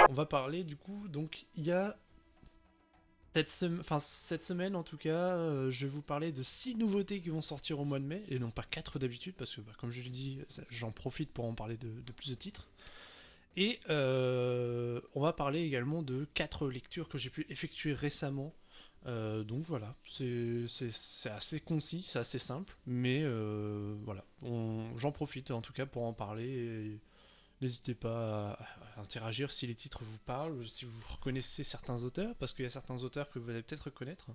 On va parler du coup, donc il y a cette semaine en tout cas, je vais vous parler de 6 nouveautés qui vont sortir au mois de mai, et non pas 4 d'habitude, parce que comme je l'ai dit, j'en profite pour en parler de plus de titres. Et on va parler également de 4 lectures que j'ai pu effectuer récemment. Donc voilà, c'est assez concis, c'est assez simple, mais voilà, j'en profite en tout cas pour en parler. Et n'hésitez pas à interagir si les titres vous parlent, si vous reconnaissez certains auteurs, parce qu'il y a certains auteurs que vous allez peut-être reconnaître.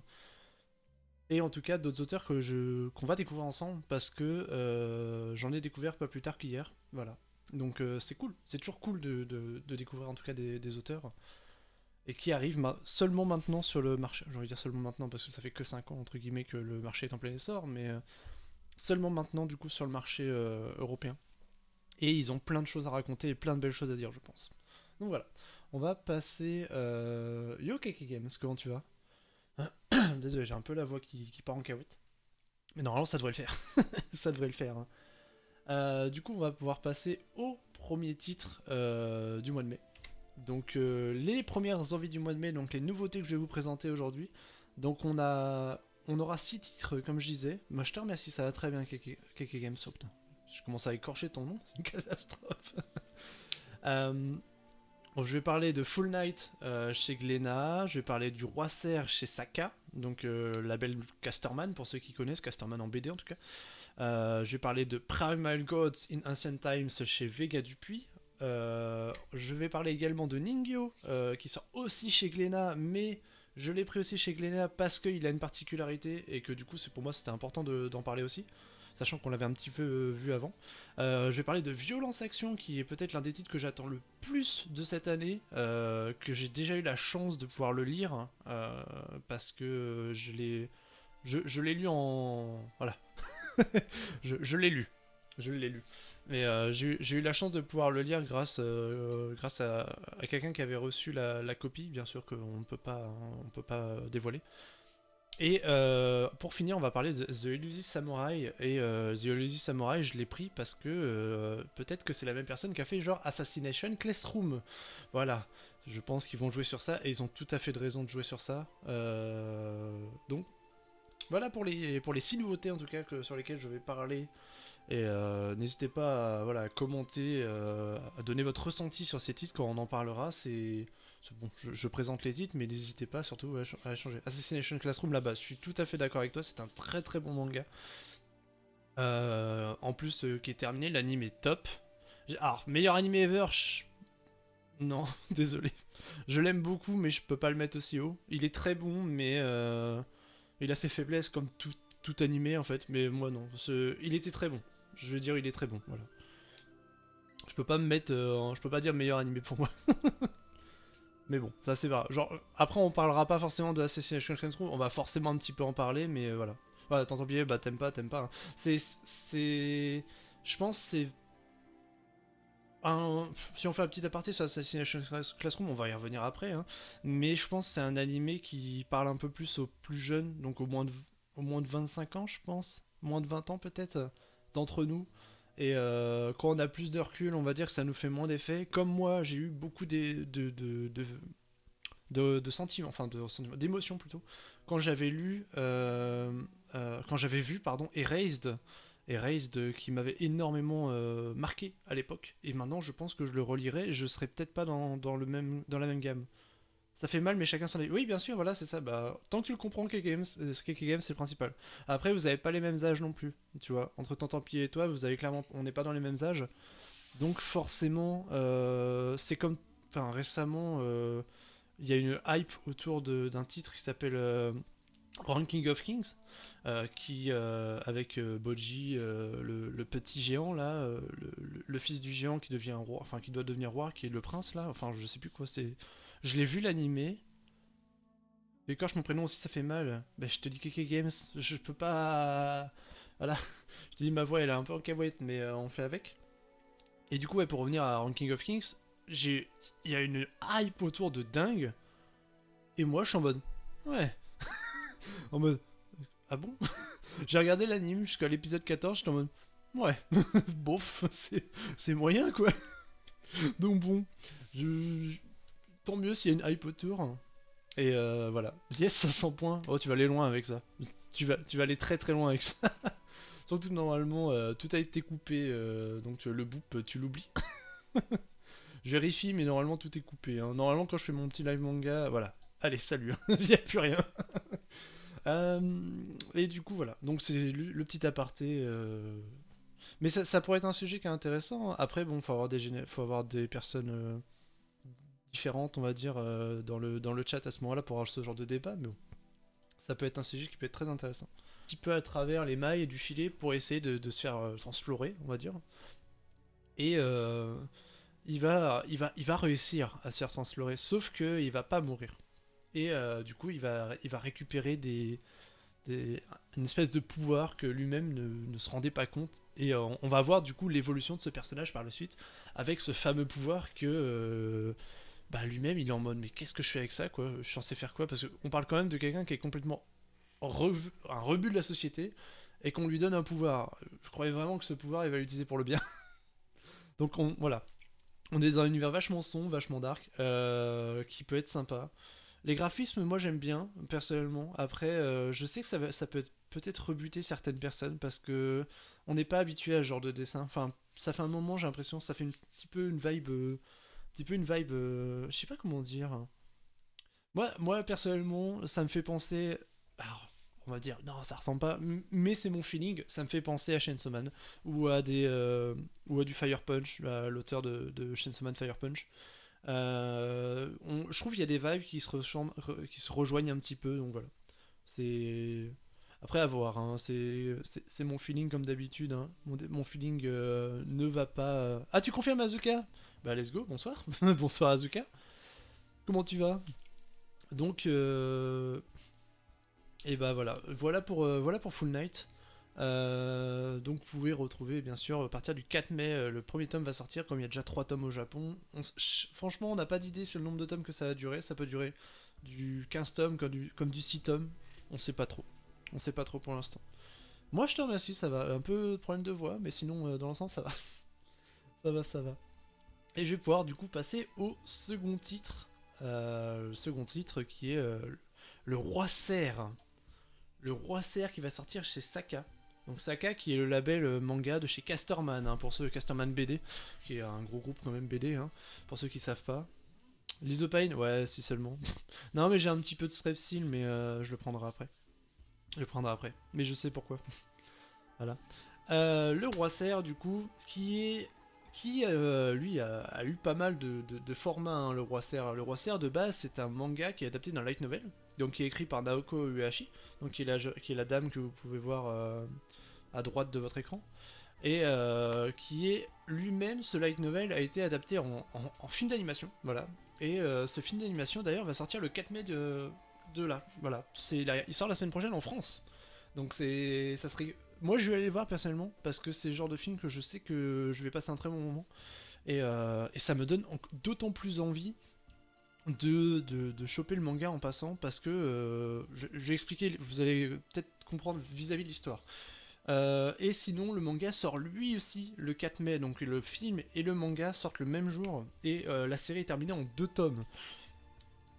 Et en tout cas d'autres auteurs qu'on va découvrir ensemble, parce que j'en ai découvert pas plus tard qu'hier. Voilà. Donc c'est cool, c'est toujours cool de découvrir en tout cas des auteurs et qui arrivent seulement maintenant sur le marché. J'ai envie de dire seulement maintenant parce que ça fait que 5 ans entre guillemets que le marché est en plein essor, mais seulement maintenant du coup sur le marché européen. Et ils ont plein de choses à raconter et plein de belles choses à dire, je pense. Donc voilà, on va passer. Yo Keke Games, comment tu vas? Désolé, j'ai un peu la voix qui part en cahuète. Mais normalement, ça devrait le faire. Ça devrait le faire, hein. Du coup, on va pouvoir passer au premier titre du mois de mai. Donc, les premières envies du mois de mai, donc les nouveautés que je vais vous présenter aujourd'hui. Donc, on aura 6 titres, comme je disais. Moi, je te remercie, ça va très bien, Keke Games. Oh, putain, je commence à écorcher ton nom, c'est une catastrophe. Euh, Bon, je vais parler de Full Night chez Glénat, je vais parler du Roi Serre chez Saka, donc label Casterman pour ceux qui connaissent, Casterman en BD en tout cas. Je vais parler de Primal Gods in Ancient Times chez Vega Dupuis. Je vais parler également de Ningyo qui sort aussi chez Glénat, mais je l'ai pris aussi chez Glénat parce qu'il a une particularité et que du coup pour moi c'était important d'en parler aussi, sachant qu'on l'avait un petit peu vu avant. Je vais parler de Violence Action, qui est peut-être l'un des titres que j'attends le plus de cette année, que j'ai déjà eu la chance de pouvoir le lire, hein, parce que je l'ai lu en... Voilà, je l'ai lu. Je l'ai lu. Mais j'ai eu la chance de pouvoir le lire grâce à quelqu'un qui avait reçu la copie, bien sûr qu'on ne peut pas dévoiler. Et pour finir, on va parler de The Elusive Samurai. Et The Elusive Samurai, je l'ai pris parce que peut-être que c'est la même personne qui a fait genre Assassination Classroom. Voilà. Je pense qu'ils vont jouer sur ça et ils ont tout à fait de raison de jouer sur ça. Donc voilà pour les 6 nouveautés en tout cas sur lesquelles je vais parler. Et n'hésitez pas à, voilà, à commenter, à donner votre ressenti sur ces titres quand on en parlera. C'est bon, je présente les titres, mais n'hésitez pas surtout à échanger. Assassination Classroom, là-bas, je suis tout à fait d'accord avec toi, c'est un très très bon manga. En plus, qui est terminé, l'anime est top. Alors, meilleur anime ever, non, désolé. Je l'aime beaucoup, mais je peux pas le mettre aussi haut. Il est très bon, mais il a ses faiblesses comme tout animé en fait. Mais moi non, il était très bon. Je veux dire, il est très bon. Voilà. Je peux pas me mettre, je peux pas dire meilleur animé pour moi. Mais bon, ça c'est pas. Genre, après on parlera pas forcément de Assassination Classroom, on va forcément un petit peu en parler, mais voilà. Voilà, tant pis, bah t'aimes pas. Hein. Je pense c'est si on fait un petit aparté sur Assassination Classroom, on va y revenir après, hein, mais je pense que c'est un animé qui parle un peu plus aux plus jeunes, donc au moins de 25 ans, je pense, moins de 20 ans peut-être, d'entre nous. Et quand on a plus de recul, on va dire que ça nous fait moins d'effet. Comme moi, j'ai eu beaucoup de sentiments, enfin d'émotions plutôt, quand j'avais lu, quand j'avais vu, pardon, Erased qui m'avait énormément marqué à l'époque. Et maintenant, je pense que je le relirai et je serai peut-être pas dans la même gamme. Ça fait mal, mais chacun s'en est. Oui, bien sûr, voilà, c'est ça. Bah, tant que tu le comprends, Keke Games, c'est le principal. Après, vous avez pas les mêmes âges non plus, tu vois. Entre Tantampier et toi, vous avez clairement, on n'est pas dans les mêmes âges. Donc forcément, c'est comme, enfin récemment, il y a une hype autour d'un titre qui s'appelle Ranking of Kings, qui avec Boji, le petit géant là, le fils du géant qui devient roi, enfin qui doit devenir roi, qui est le prince là, enfin je sais plus quoi c'est. Je l'ai vu l'animé. Et quand mon prénom aussi ça fait mal. Bah je te dis Keke Games, je peux pas. Voilà, je te dis ma voix elle est un peu en caboette, mais on fait avec. Et du coup ouais, pour revenir à Ranking of Kings, il y a une hype autour de dingue. Et moi je suis en mode ouais, en mode ah bon. J'ai regardé l'anime jusqu'à l'épisode 14, j'étais en mode Ouais, bof, c'est moyen quoi. Donc bon, je- tant mieux s'il y a une hype autour. Et voilà. Yes, 500 points. Oh, tu vas aller loin avec ça. Tu vas aller très très loin avec ça. Surtout que normalement, tout a été coupé. Donc le boop, tu l'oublies. Je vérifie, mais normalement tout est coupé, hein. Normalement, quand je fais mon petit live manga, voilà. Allez, salut. Il n'y a plus rien. Euh, et du coup, voilà. Donc c'est le petit aparté. Mais ça pourrait être un sujet qui est intéressant. Après, bon, faut avoir des personnes différentes, on va dire, dans le chat à ce moment-là pour avoir ce genre de débat. Mais bon, ça peut être un sujet qui peut être très intéressant. Un petit peu à travers les mailles du filet pour essayer de se faire transflorer, on va dire. Et il va réussir à se faire transflorer, sauf qu'il va pas mourir. Et du coup, il va récupérer une espèce de pouvoir que lui-même ne se rendait pas compte. Et on va voir du coup l'évolution de ce personnage par la suite, avec ce fameux pouvoir que bah, lui-même il est en mode mais qu'est-ce que je fais avec ça quoi. Je suis censé faire quoi? Parce qu'on parle quand même de quelqu'un qui est complètement un rebut de la société et qu'on lui donne un pouvoir. Je croyais vraiment que ce pouvoir il va l'utiliser pour le bien. Donc voilà, on est dans un univers vachement sombre, vachement dark, qui peut être sympa. Les graphismes, moi j'aime bien, personnellement. Après, je sais que ça peut peut-être rebuter certaines personnes parce que on n'est pas habitué à ce genre de dessin. Enfin, ça fait un moment, j'ai l'impression, ça fait un petit peu une vibe, je sais pas comment dire. Moi, personnellement, ça me fait penser. Alors, on va dire, non, ça ressemble pas, mais c'est mon feeling. Ça me fait penser à Chainsaw Man ou à du Fire Punch, à l'auteur de Chainsaw Man Fire Punch. Je trouve qu'il y a des vibes qui se rejoignent un petit peu, donc voilà. C'est après à voir, hein. C'est mon feeling comme d'habitude, hein. Mon feeling ne va pas. Ah, tu confirmes Azuka? Bah let's go, bonsoir. Bonsoir Azuka. Comment tu vas? Donc et bah voilà pour Full Night. Donc vous pouvez retrouver bien sûr à partir du 4 mai, le premier tome va sortir comme il y a déjà 3 tomes au Japon. Franchement on n'a pas d'idée sur le nombre de tomes que ça va durer, ça peut durer du 15 tomes comme du 6 tomes, on sait pas trop. On sait pas trop pour l'instant. Moi je te remercie, ça va. Un peu de problème de voix, mais sinon dans l'ensemble ça va. Ça va, ça va. Et je vais pouvoir du coup passer au second titre. Le second titre qui est le Roi Cerf. Le Roi Cerf qui va sortir chez Saka. Donc Saka qui est le label manga de chez Casterman, hein, pour ceux Casterman BD, qui est un gros groupe quand même BD, hein, pour ceux qui savent pas. L'Isopine, ouais, si seulement. Non mais j'ai un petit peu de Strepsil, mais je le prendrai après. Je le prendrai après, mais je sais pourquoi. Voilà. Le Roi Cerf, du coup, qui lui a eu pas mal de formats, hein, le Roi Cerf. Le Roi Cerf de base, c'est un manga qui est adapté d'un light novel, donc qui est écrit par Naoko Uehashi, donc qui est la dame que vous pouvez voir à droite de votre écran, et qui est lui-même, ce light novel a été adapté en film d'animation, voilà. Et ce film d'animation d'ailleurs va sortir le 4 mai de là, voilà. Il sort la semaine prochaine en France. Donc ça serait. Moi je vais aller le voir personnellement parce que c'est le genre de film que je sais que je vais passer un très bon moment. Et ça me donne d'autant plus envie de choper le manga en passant parce que je vais expliquer, vous allez peut-être comprendre vis-à-vis de l'histoire. Et sinon, le manga sort lui aussi le 4 mai, donc le film et le manga sortent le même jour, et la série est terminée en 2 tomes.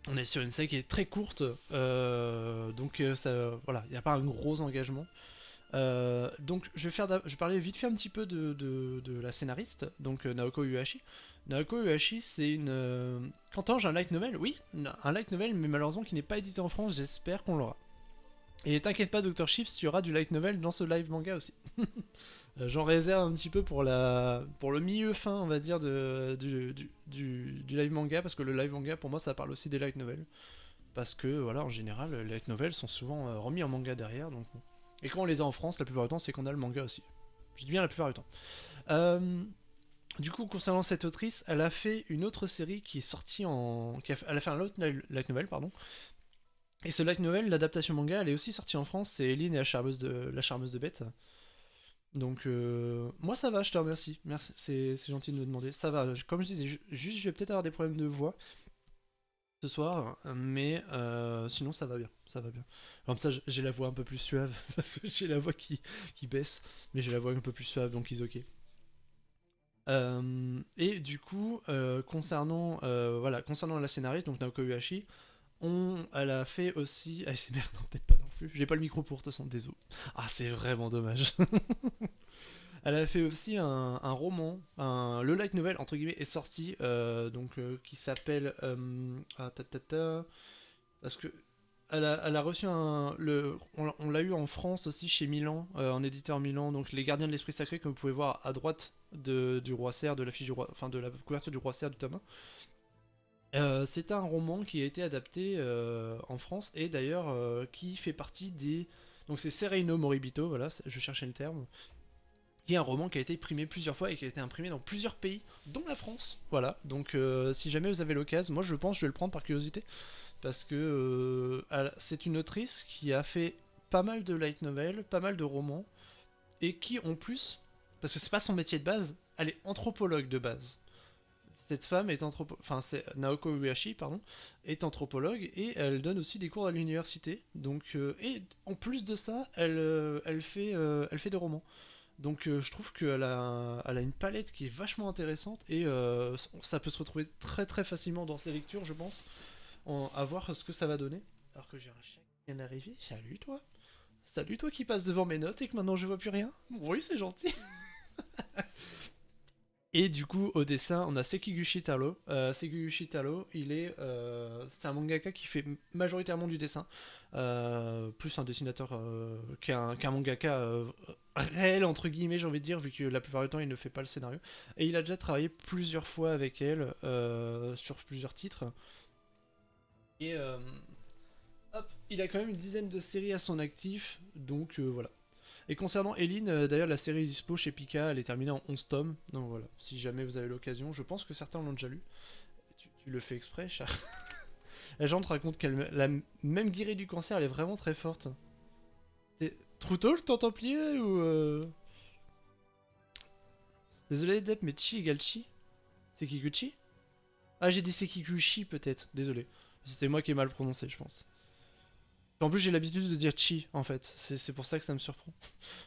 On est sur une série qui est très courte, donc ça, voilà, il n'y a pas un gros engagement. Donc je vais parler vite fait un petit peu de la scénariste, donc Naoko Uehashi. Naoko Uehashi, c'est une. Qu'entends-je, un light novel? Oui, un light novel, mais malheureusement qui n'est pas édité en France, j'espère qu'on l'aura. Et t'inquiète pas, Dr. Chips, tu auras du light novel dans ce live manga aussi. J'en réserve un petit peu pour le milieu fin, on va dire, du live manga, parce que le live manga, pour moi, ça parle aussi des light novels. Parce que, voilà, en général, les light novels sont souvent remis en manga derrière, donc bon. Et quand on les a en France, la plupart du temps, c'est qu'on a le manga aussi. Je dis bien la plupart du temps. Euh, du coup, concernant cette autrice, elle a fait une autre série qui est sortie elle a fait un autre light novel, pardon. Et ce light novel, l'adaptation manga, elle est aussi sortie en France, c'est Eline et la charmeuse de bête. Donc, moi ça va, je te remercie. Merci, c'est gentil de me demander. Ça va, comme je disais, juste je vais peut-être avoir des problèmes de voix. ce soir, mais sinon ça va bien, ça va bien. Comme ça, j'ai la voix un peu plus suave, parce que j'ai la voix qui baisse, mais j'ai la voix un peu plus suave, donc ils ok. Et du coup, concernant la scénariste, donc Naoko Uehashi, elle a fait aussi. Ah, c'est merde, non, peut-être pas non plus. J'ai pas le micro pour, de toute façon, désolé. Ah, c'est vraiment dommage. Elle a fait aussi un roman, le light novel entre guillemets est sorti, qui s'appelle parce que elle a reçu on l'a eu en France aussi chez Milan, en éditeur Milan, donc Les Gardiens de l'Esprit Sacré que vous pouvez voir à droite du roi Serre, de l'affiche du roi, enfin de la couverture du roi Serre du tome 1. C'est un roman qui a été adapté en France et d'ailleurs qui fait partie des. Donc c'est Sereino Moribito, voilà, je cherchais le terme, qui est un roman qui a été imprimé plusieurs fois et qui a été imprimé dans plusieurs pays, dont la France. Voilà, donc si jamais vous avez l'occasion, moi je pense que je vais le prendre par curiosité, parce que c'est une autrice qui a fait pas mal de light novels, pas mal de romans, et qui en plus, parce que c'est pas son métier de base, elle est anthropologue de base. Cette femme est enfin c'est Naoko Uehashi, pardon, est anthropologue et elle donne aussi des cours à l'université. Donc et en plus de ça, elle fait des romans. Donc je trouve elle a une palette qui est vachement intéressante et ça peut se retrouver très très facilement dans ses lectures, je pense, à voir ce que ça va donner. Alors que j'ai un chat qui vient d'arriver. Salut toi. Salut toi qui passe devant mes notes et que maintenant je vois plus rien. Oui, c'est gentil. Et du coup, au dessin, on a Sekiguchi Taro. Sekiguchi Taro, c'est un mangaka qui fait majoritairement du dessin, plus un dessinateur qu'un mangaka réel entre guillemets, j'ai envie de dire, vu que la plupart du temps il ne fait pas le scénario. Et il a déjà travaillé plusieurs fois avec elle sur plusieurs titres. Et hop, il a quand même une dizaine de séries à son actif, donc voilà. Et concernant Eileen, d'ailleurs, la série dispo chez Pika, elle est terminée en 11 tomes. Donc voilà, si jamais vous avez l'occasion, je pense que certains l'ont déjà lu. Tu le fais exprès, chat. La gente raconte qu'elle la même guérie du cancer, elle est vraiment très forte. Trop tôt le temps templier ou. Désolé, Dep, mais Chi égale Chi. C'est Kikuchi. Ah, j'ai dit c'est Kikuchi peut-être, désolé. C'était moi qui ai mal prononcé, je pense. En plus, j'ai l'habitude de dire Chi, en fait. C'est pour ça que ça me surprend.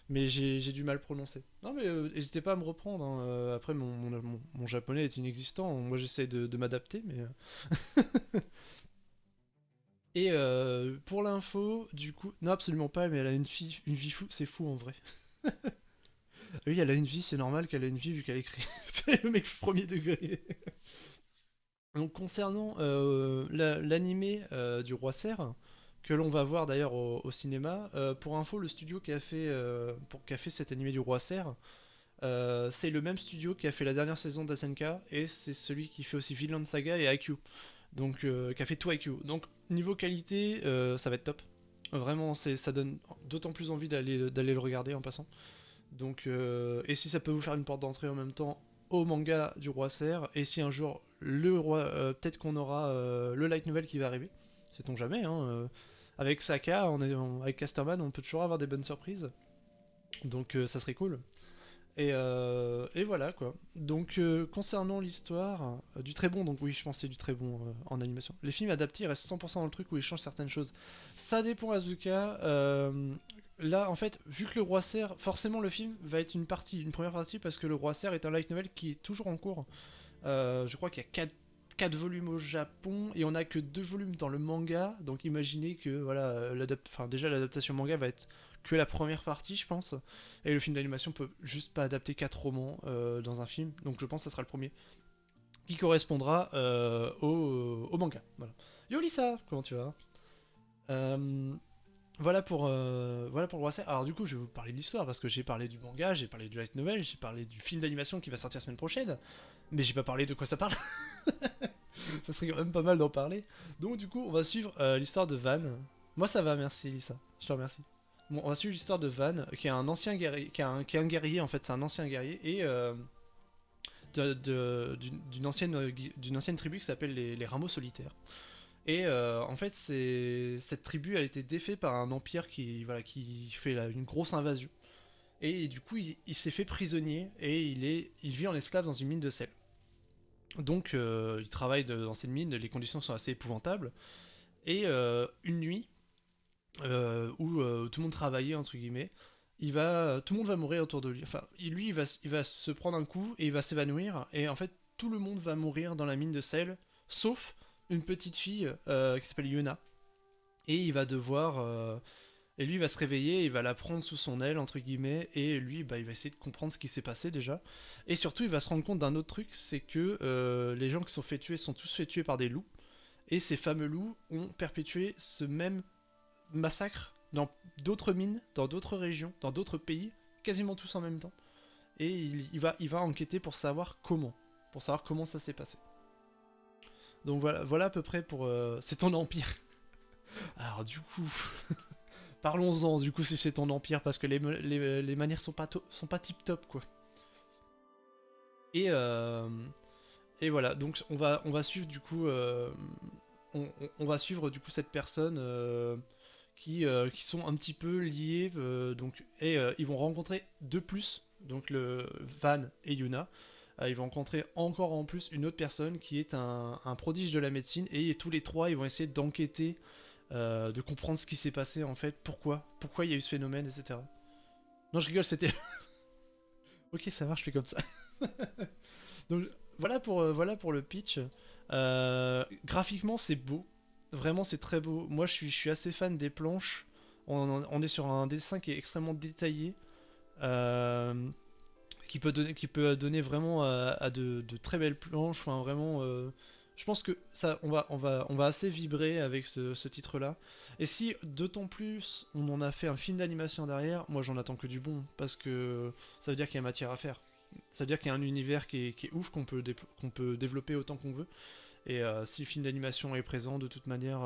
Mais j'ai du mal prononcer. Non, mais n'hésitez pas à me reprendre, hein. Après, mon japonais est inexistant. Moi, j'essaie de m'adapter, mais. Et pour l'info, du coup. Non, absolument pas, mais elle a une vie fou. C'est fou en vrai. Oui, elle a une vie, c'est normal qu'elle a une vie vu qu'elle écrit. C'est le mec premier degré. Donc, concernant l'animé du Roi Serre, que l'on va voir d'ailleurs au cinéma, pour info, le studio qui a fait cet animé du Roi Serre, c'est le même studio qui a fait la dernière saison d'Asenka et c'est celui qui fait aussi Vinland Saga et IQ. Donc qui a fait tout IQ. Donc niveau qualité, ça va être top. Vraiment, ça donne d'autant plus envie d'aller le regarder en passant. Donc et si ça peut vous faire une porte d'entrée en même temps au manga du roi Serre, et si un jour le roi, peut-être qu'on aura le light novel qui va arriver, sait-on jamais. Hein, avec Saka, avec Casterman, on peut toujours avoir des bonnes surprises. Donc ça serait cool. Et voilà quoi. Donc concernant l'histoire, du très bon, donc oui je pense que c'est du très bon en animation. Les films adaptés ils restent 100% dans le truc où ils changent certaines choses. Ça dépend Azuka. Là en fait, vu que le roi Serre, forcément le film va être une première partie parce que le roi Serre est un light novel qui est toujours en cours. Je crois qu'il y a 4 volumes au Japon et on a que 2 volumes dans le manga. Donc imaginez que voilà, déjà l'adaptation manga va être que la première partie, je pense. Et le film d'animation peut juste pas adapter 4 romans dans un film. Donc je pense que ça sera le premier qui correspondra au manga. Voilà. Yo Lisa, comment tu vas? Euh, voilà pour le Roi. Alors du coup, je vais vous parler de l'histoire parce que j'ai parlé du manga, j'ai parlé du light novel, j'ai parlé du film d'animation qui va sortir la semaine prochaine, mais j'ai pas parlé de quoi ça parle. Ça serait quand même pas mal d'en parler. Donc du coup, on va suivre l'histoire de Van. Moi ça va, merci Lisa. Je te remercie. Bon, on va suivre l'histoire de Van, qui est un ancien guerrier, qui est un guerrier en fait, c'est un ancien guerrier et d'une ancienne tribu qui s'appelle les Rameaux Solitaires. Et en fait, cette tribu a été défaite par un empire qui fait une grosse invasion. Et du coup, il s'est fait prisonnier et il vit en esclave dans une mine de sel. Donc il travaille dans cette mine, les conditions sont assez épouvantables. Et une nuit, où tout le monde travaillait, entre guillemets, tout le monde va mourir autour de lui. Enfin, lui, il va se prendre un coup et il va s'évanouir. Et en fait, tout le monde va mourir dans la mine de sel, sauf une petite fille qui s'appelle Yuna. Et il va devoir... et lui, il va se réveiller, il va la prendre sous son aile, entre guillemets, et lui, bah, il va essayer de comprendre ce qui s'est passé déjà. Et surtout, il va se rendre compte d'un autre truc, c'est que les gens qui sont fait tuer sont tous fait tuer par des loups. Et ces fameux loups ont perpétué ce même massacre dans d'autres mines, dans d'autres régions, dans d'autres pays, quasiment tous en même temps. Et il va enquêter pour savoir comment ça s'est passé. Donc voilà à peu près pour... c'est ton empire. Alors du coup, parlons-en du coup si c'est ton empire, parce que les manières sont pas tip top quoi. Et, euh, et voilà, donc on va suivre du coup... on va suivre du coup cette personne qui sont un petit peu liés, ils vont rencontrer de plus, donc le Van et Yuna. Ils vont rencontrer encore en plus une autre personne qui est un prodige de la médecine, et tous les trois ils vont essayer d'enquêter, de comprendre ce qui s'est passé en fait, pourquoi il y a eu ce phénomène, etc. Non, je rigole, c'était... Ok, ça marche, je fais comme ça. Donc voilà pour le pitch. Graphiquement, c'est beau. Vraiment, c'est très beau. Moi, je suis assez fan des planches. On est sur un dessin qui est extrêmement détaillé, euh, qui peut donner vraiment à de très belles planches. Enfin, vraiment, je pense que ça, on va assez vibrer avec ce titre-là. Et si, d'autant plus, on en a fait un film d'animation derrière, moi, j'en attends que du bon, parce que ça veut dire qu'il y a matière à faire. Ça veut dire qu'il y a un univers qui est ouf, qu'on peut développer autant qu'on veut. Et si le film d'animation est présent de toute manière,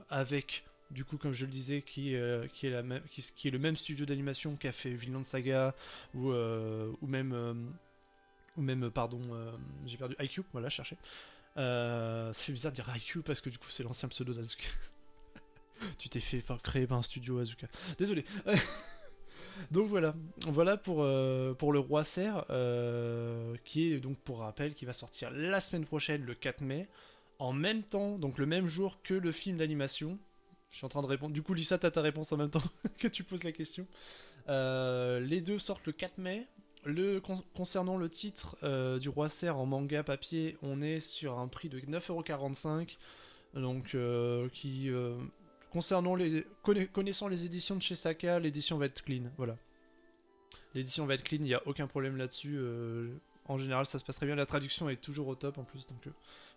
avec, du coup, comme je le disais, qui est le même studio d'animation qui a fait Vinland Saga, ou même pardon, j'ai perdu, IQ, voilà, je cherchais. Ça fait bizarre de dire IQ parce que du coup, c'est l'ancien pseudo d'Azuka. Tu t'es fait créer par un studio Azuka. Désolé. Donc voilà pour le Roi Serre, qui est donc pour rappel qui va sortir la semaine prochaine, le 4 mai, en même temps, donc le même jour que le film d'animation. Je suis en train de répondre. Du coup, Lisa, t'as ta réponse en même temps que tu poses la question. Les deux sortent le 4 mai. Concernant le titre du Roi Serre en manga papier, on est sur un prix de 9,45€. Donc, concernant connaissant les éditions de chez Saka, l'édition va être clean. Voilà. L'édition va être clean, il n'y a aucun problème là-dessus. En général, ça se passe très bien. La traduction est toujours au top en plus. Donc,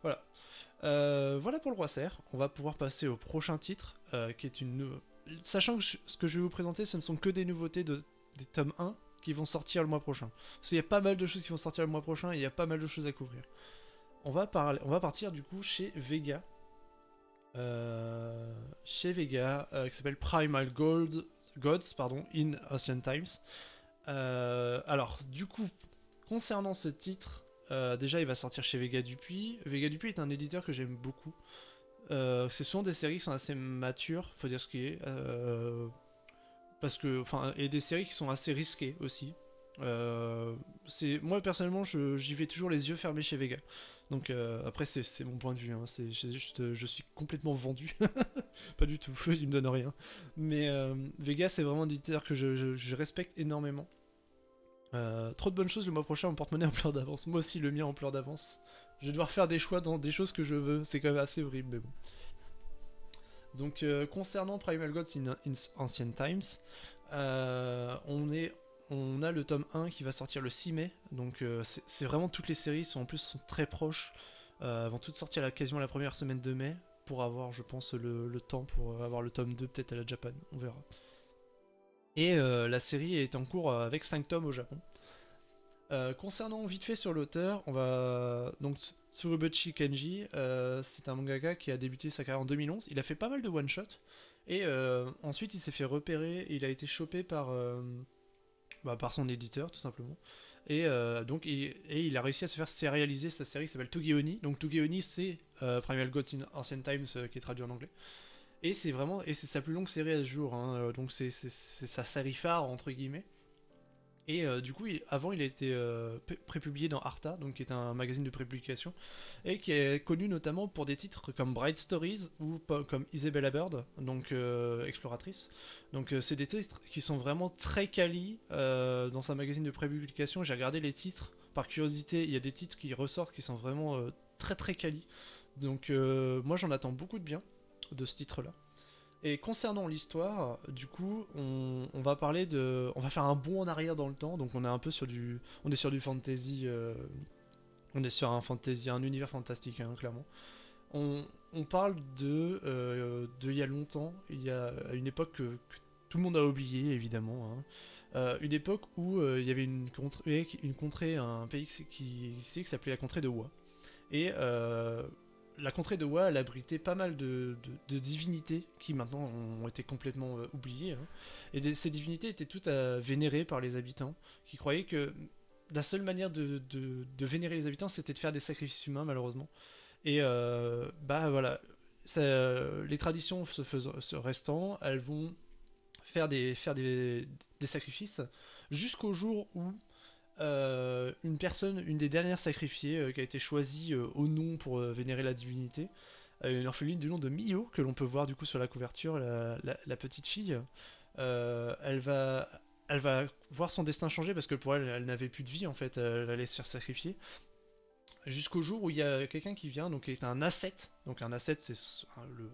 voilà. Voilà pour le Roi Serre. On va pouvoir passer au prochain titre, qui est sachant que ce que je vais vous présenter, ce ne sont que des nouveautés des tomes 1 qui vont sortir le mois prochain. Parce qu'il y a pas mal de choses qui vont sortir le mois prochain et il y a pas mal de choses à couvrir. On va partir du coup chez Vega. Qui s'appelle Primal Gods in Ancient Times. Alors, du coup, concernant ce titre, déjà il va sortir chez Vega Dupuis. Vega Dupuis est un éditeur que j'aime beaucoup. C'est souvent des séries qui sont assez matures, faut dire ce qui est. Et des séries qui sont assez risquées aussi. Moi personnellement, j'y vais toujours les yeux fermés chez Vega. Donc après, c'est mon point de vue. Hein. Je suis complètement vendu. Pas du tout, il me donne rien. Mais Vega, c'est vraiment un éditeur que je respecte énormément. Trop de bonnes choses le mois prochain, mon porte-monnaie en pleurs d'avance. Moi aussi, le mien en pleurs d'avance. Je vais devoir faire des choix dans des choses que je veux. C'est quand même assez horrible, mais bon. Donc, concernant Primal Gods in Ancient Times, on a le tome 1 qui va sortir le 6 mai. Donc, c'est vraiment toutes les séries sont très proches. Vont toutes sortir quasiment la première semaine de mai pour avoir, je pense, le temps pour avoir le tome 2 peut-être à la Japan. On verra. Et la série est en cours avec 5 tomes au Japon. Concernant vite fait sur l'auteur, on va donc Tsurubuchi Kenji, c'est un mangaka qui a débuté sa carrière en 2011. Il a fait pas mal de one shot et ensuite il s'est fait repérer. Il a été chopé par son éditeur tout simplement. Et il a réussi à se faire sérialiser sa série qui s'appelle Togeoni. Donc Togeoni c'est Primal Gods in Ancient Times qui est traduit en anglais. Et c'est sa plus longue série à ce jour. Hein, donc c'est sa série phare entre guillemets. Et du coup, avant, il a été prépublié dans Arta, donc qui est un magazine de prépublication, et qui est connu notamment pour des titres comme Bright Stories ou comme Isabella Bird, donc exploratrice. Donc c'est des titres qui sont vraiment très quali dans sa magazine de prépublication. J'ai regardé les titres par curiosité, il y a des titres qui ressortent qui sont vraiment très très quali. Donc moi j'en attends beaucoup de bien de ce titre-là. Et concernant l'histoire, du coup, on va parler de, on va faire un bond en arrière dans le temps. Donc on est un peu on est sur du fantasy, on est sur un fantasy, un univers fantastique, hein, clairement. On parle de il y a longtemps, il y a une époque que tout le monde a oublié évidemment, hein. Une époque où il y avait une contrée, un pays qui existait qui s'appelait la contrée de Wa. Et la contrée de Wa, elle abritait pas mal de divinités qui maintenant ont été complètement oubliées, hein. Et ces divinités étaient toutes vénérées par les habitants, qui croyaient que la seule manière de vénérer les habitants, c'était de faire des sacrifices humains, malheureusement. Et bah voilà, les traditions se restant, elles vont faire des sacrifices jusqu'au jour où une des dernières sacrifiées qui a été choisie au nom pour vénérer la divinité, une orpheline du nom de Mio, que l'on peut voir du coup sur la couverture, la petite fille, elle va voir son destin changer parce que pour elle, elle n'avait plus de vie en fait, elle allait se faire sacrifier. Jusqu'au jour où il y a quelqu'un qui vient, donc qui est un ascète. Donc un ascète, c'est le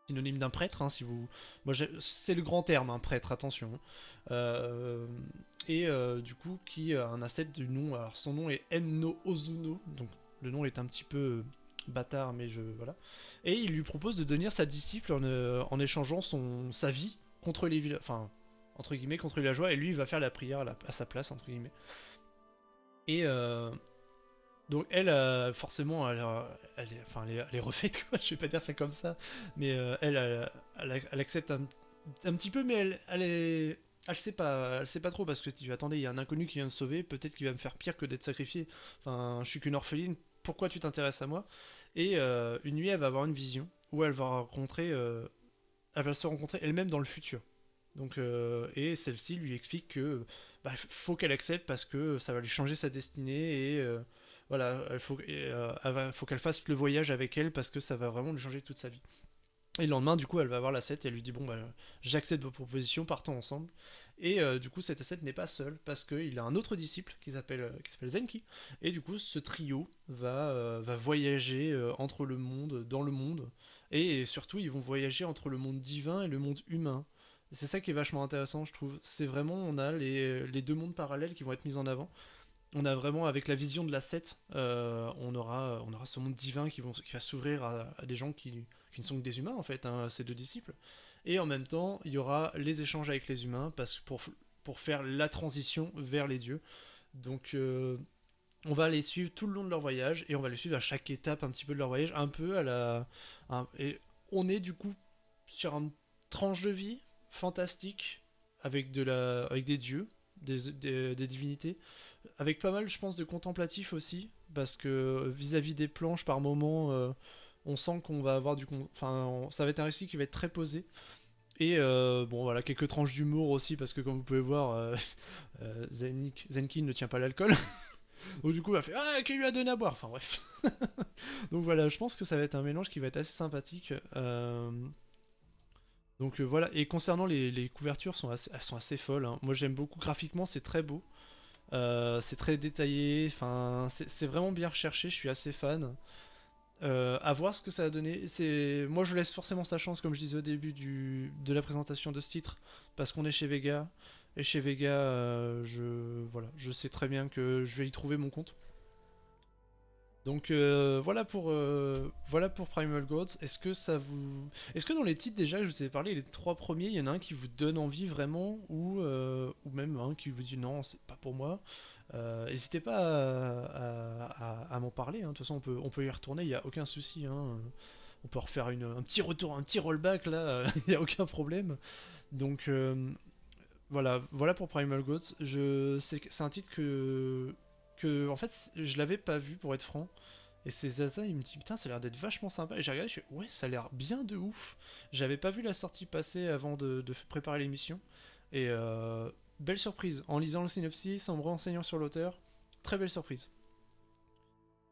synonyme d'un prêtre, hein, si vous. Moi, c'est le grand terme, un prêtre, attention. Euh, et du coup, qui a un ascète du nom. Alors, son nom est Enno Ozuno, donc le nom est un petit peu bâtard, mais je voilà. Et il lui propose de devenir sa disciple en échangeant sa vie contre les villageois, enfin entre guillemets contre les villageois, et lui il va faire la prière à sa place entre guillemets. Et donc elle, forcément, elle est refaite, quoi. Je vais pas dire ça comme ça, mais elle accepte un petit peu, mais elle sait pas trop parce que tu attendez, il y a un inconnu qui vient me sauver, peut-être qu'il va me faire pire que d'être sacrifié. Enfin, je suis qu'une orpheline. Pourquoi tu t'intéresses à moi? Et une nuit, elle va avoir une vision où elle va se rencontrer elle-même dans le futur. Donc, et celle-ci lui explique que bah, faut qu'elle accepte parce que ça va lui changer sa destinée et voilà, faut qu'elle fasse le voyage avec elle parce que ça va vraiment lui changer toute sa vie. Et le lendemain, du coup, elle va voir la 7 et elle lui dit bon bah j'accepte vos propositions, partons ensemble. Et du coup, cette 7 n'est pas seule parce qu'il a un autre disciple qui s'appelle Zenki. Et du coup, ce trio va voyager entre le monde, dans le monde. Et surtout, ils vont voyager entre le monde divin et le monde humain. C'est ça qui est vachement intéressant, je trouve. C'est vraiment, on a les deux mondes parallèles qui vont être mis en avant. On a vraiment, avec la vision de la 7, on aura ce monde divin qui va s'ouvrir à des gens qui ne sont que des humains, en fait, hein, ces deux disciples. Et en même temps, il y aura les échanges avec les humains pour faire la transition vers les dieux. Donc, on va les suivre tout le long de leur voyage et on va les suivre à chaque étape un petit peu de leur voyage, un peu à et on est du coup sur une tranche de vie fantastique avec des dieux, des divinités, avec pas mal, je pense, de contemplatif aussi, parce que vis-à-vis des planches, par moment, on sent qu'on va avoir ça va être un récit qui va être très posé. Et bon, voilà, quelques tranches d'humour aussi, parce que comme vous pouvez voir, Zenki ne tient pas l'alcool. Donc du coup, il va faire ah, qui lui a donné à boire. Enfin bref. Donc voilà, je pense que ça va être un mélange qui va être assez sympathique. Donc voilà, et concernant les couvertures, elles sont assez folles, hein. Moi j'aime beaucoup graphiquement, c'est très beau. C'est très détaillé, enfin, c'est vraiment bien recherché, je suis assez fan. À voir ce que ça a donné. Moi, je laisse forcément sa chance, comme je disais au début de la présentation de ce titre, parce qu'on est chez Vega. Et chez Vega, voilà, je sais très bien que je vais y trouver mon compte. Donc voilà pour Primal Gods. Est-ce que dans les titres déjà, je vous ai parlé, les trois premiers, il y en a un qui vous donne envie vraiment, ou même un qui vous dit non, c'est pas pour moi. N'hésitez pas à m'en parler, hein. De toute façon, on peut y retourner, il n'y a aucun souci, hein. On peut refaire un petit retour, un petit rollback là, il n'y a aucun problème. Donc voilà pour Primal Gods. C'est un titre que en fait je l'avais pas vu pour être franc. Et c'est Zaza, il me dit putain, ça a l'air d'être vachement sympa. Et j'ai regardé, je fais ouais, ça a l'air bien de ouf. J'avais pas vu la sortie passer avant de préparer l'émission. Et belle surprise. En lisant le synopsis, en me renseignant sur l'auteur, très belle surprise.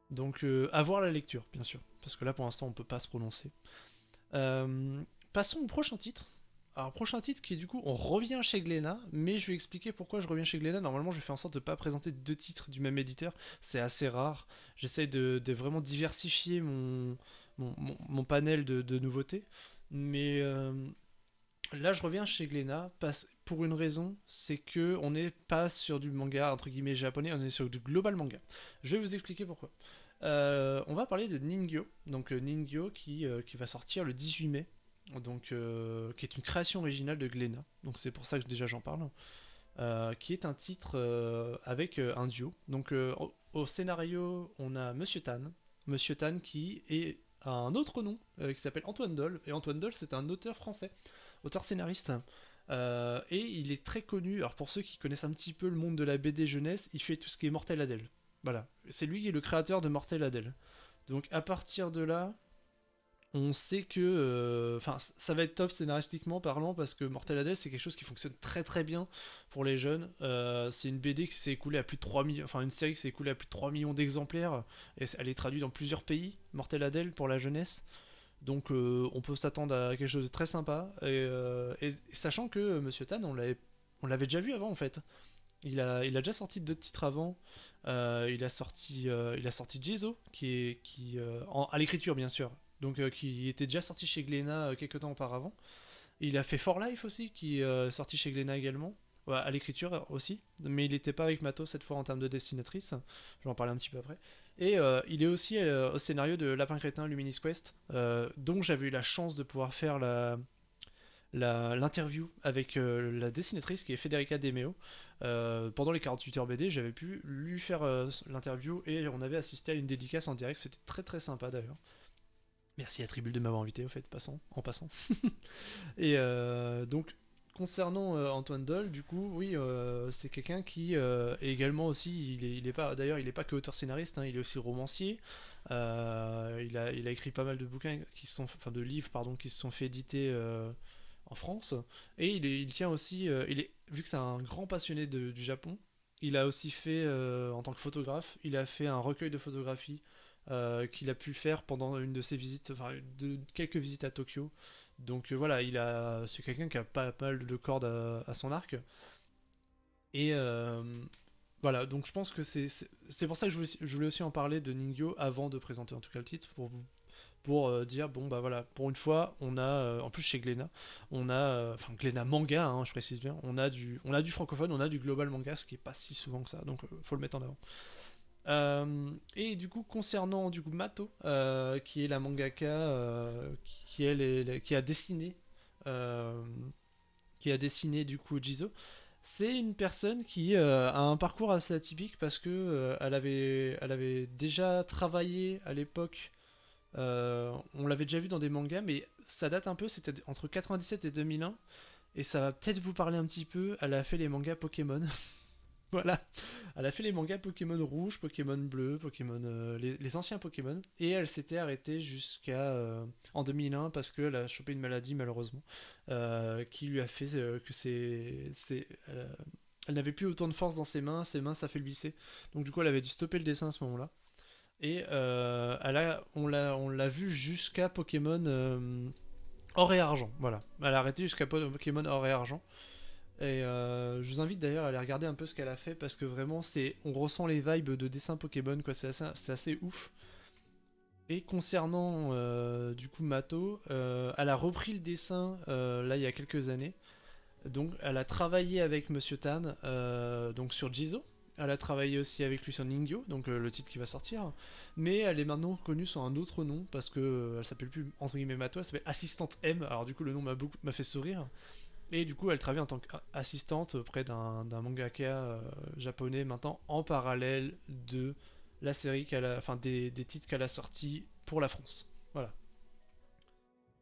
Donc, à voir la lecture, bien sûr. Parce que là, pour l'instant, on peut pas se prononcer. Passons au prochain titre. Alors, prochain titre qui est du coup, on revient chez Glénat, mais je vais expliquer pourquoi je reviens chez Glénat. Normalement, je fais en sorte de ne pas présenter deux titres du même éditeur, c'est assez rare. J'essaye de vraiment diversifier mon panel de nouveautés. Mais là, je reviens chez Glénat pour une raison, c'est que on n'est pas sur du manga entre guillemets japonais, on est sur du global manga. Je vais vous expliquer pourquoi. On va parler de Ningyo, donc Ningyo qui va sortir le 18 mai, donc qui est une création originale de Glénat, donc c'est pour ça que déjà j'en parle, qui est un titre avec un duo. Donc au scénario, on a Monsieur Tan qui est a un autre nom qui s'appelle Antoine Doll, et Antoine Doll c'est un auteur français, auteur scénariste. Et il est très connu, alors pour ceux qui connaissent un petit peu le monde de la BD jeunesse, il fait tout ce qui est Mortel Adèle. Voilà, c'est lui qui est le créateur de Mortel Adèle. Donc à partir de là, on sait que... Enfin, ça va être top scénaristiquement parlant, parce que Mortel Adèle, c'est quelque chose qui fonctionne très très bien pour les jeunes. C'est une BD qui s'est écoulée à plus de 3 millions... Enfin, une série qui s'est écoulée à plus de 3 millions d'exemplaires, et elle est traduite dans plusieurs pays, Mortel Adèle, pour la jeunesse. Donc on peut s'attendre à quelque chose de très sympa. Et sachant que Monsieur Tan, on l'avait déjà vu avant en fait. Il a déjà sorti d'autres titres avant. Il a sorti Jizo, à l'écriture bien sûr. Donc qui était déjà sorti chez Glénat quelques temps auparavant. Il a fait For Life aussi, qui est sorti chez Glénat également. Ouais, à l'écriture aussi, mais il n'était pas avec Mato cette fois en termes de dessinatrice. Je vais en parler un petit peu après. Et il est aussi au scénario de Lapin Crétin Luminis Quest, dont j'avais eu la chance de pouvoir faire l'interview avec la dessinatrice qui est Federica De Meo. Pendant les 48 heures BD, j'avais pu lui faire l'interview et on avait assisté à une dédicace en direct. C'était très très sympa d'ailleurs. Merci à Tribule de m'avoir invité, en passant. Et donc, concernant Antoine Doll, du coup, oui, c'est quelqu'un qui est également aussi, il est pas, d'ailleurs, il est pas que auteur scénariste, hein, il est aussi romancier. Il a écrit pas mal de bouquins enfin de livres, pardon, qui se sont fait éditer en France. Et il tient aussi, vu que c'est un grand passionné du Japon, il a aussi fait, en tant que photographe, il a fait un recueil de photographies qu'il a pu faire pendant une de ses visites, enfin quelques visites à Tokyo. Donc voilà, c'est quelqu'un qui a pas mal de cordes à son arc. Et voilà, donc je pense que c'est pour ça que je voulais aussi en parler de Ningyo avant de présenter en tout cas le titre, pour dire, bon bah voilà, pour une fois, on a, en plus chez Glénat, on a, enfin Glénat manga, hein, je précise bien, on a du francophone, on a du global manga, ce qui est pas si souvent que ça, donc faut le mettre en avant. Et du coup, concernant du coup Mato, qui est la mangaka qui a dessiné, euh, du coup Jizo, c'est une personne qui a un parcours assez atypique parce que elle avait déjà travaillé à l'époque. On l'avait déjà vu dans des mangas, mais ça date un peu. C'était entre 97 et 2001, et ça va peut-être vous parler un petit peu. Elle a fait les mangas Pokémon. Voilà, elle a fait les mangas Pokémon rouge, Pokémon bleu, Pokémon les anciens Pokémon, et elle s'était arrêtée jusqu'à en 2001 parce qu'elle a chopé une maladie malheureusement, qui lui a fait que elle n'avait plus autant de force dans ses mains s'affaiblissaient, donc du coup elle avait dû stopper le dessin à ce moment-là. Et on l'a vu jusqu'à Pokémon or et argent, voilà. Elle a arrêté jusqu'à Pokémon or et argent. Et je vous invite d'ailleurs à aller regarder un peu ce qu'elle a fait parce que vraiment on ressent les vibes de dessin Pokémon, quoi. C'est assez ouf. Et concernant du coup Mato, elle a repris le dessin là il y a quelques années. Donc elle a travaillé avec Monsieur Tan donc sur Jizo. Elle a travaillé aussi avec lui sur Ningyo, donc le titre qui va sortir. Mais elle est maintenant connue sous un autre nom parce que elle s'appelle plus entre guillemets Mato, elle s'appelle Assistante M. Alors du coup le nom m'a fait sourire. Et du coup, elle travaille en tant qu'assistante auprès d'un mangaka japonais maintenant, en parallèle de la série enfin des titres qu'elle a sortis pour la France. Voilà.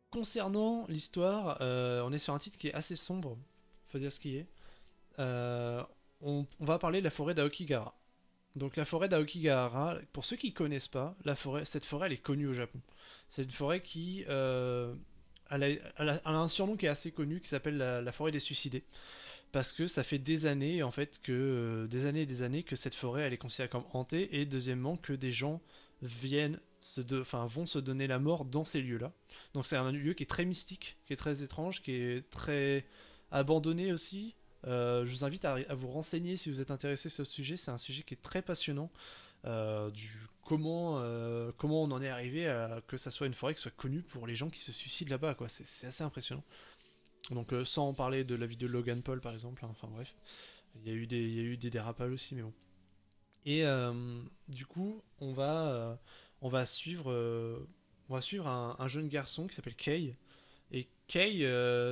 Concernant l'histoire, on est sur un titre qui est assez sombre, faut dire ce qui est. On va parler de la forêt d'Aokigahara. Donc la forêt d'Aokigahara, pour ceux qui ne connaissent pas, cette forêt elle est connue au Japon. C'est une forêt qui elle a un surnom qui est assez connu, qui s'appelle la forêt des suicidés. parce que ça fait des années en fait que des années et des années que cette forêt elle est considérée comme hantée, et deuxièmement que des gens vont se donner la mort dans ces lieux-là. Donc c'est un lieu qui est très mystique, qui est très étrange, qui est très abandonné aussi. Je vous invite à vous renseigner si vous êtes intéressé sur ce sujet. C'est un sujet qui est très passionnant. Comment on en est arrivé à que ça soit une forêt qui soit connue pour les gens qui se suicident là-bas, quoi. C'est assez impressionnant. Donc sans parler de la vie de Logan Paul par exemple, hein. Enfin bref, il y a eu des dérapages aussi, mais bon. Et du coup, on va suivre un jeune garçon qui s'appelle Kay. Et Kay,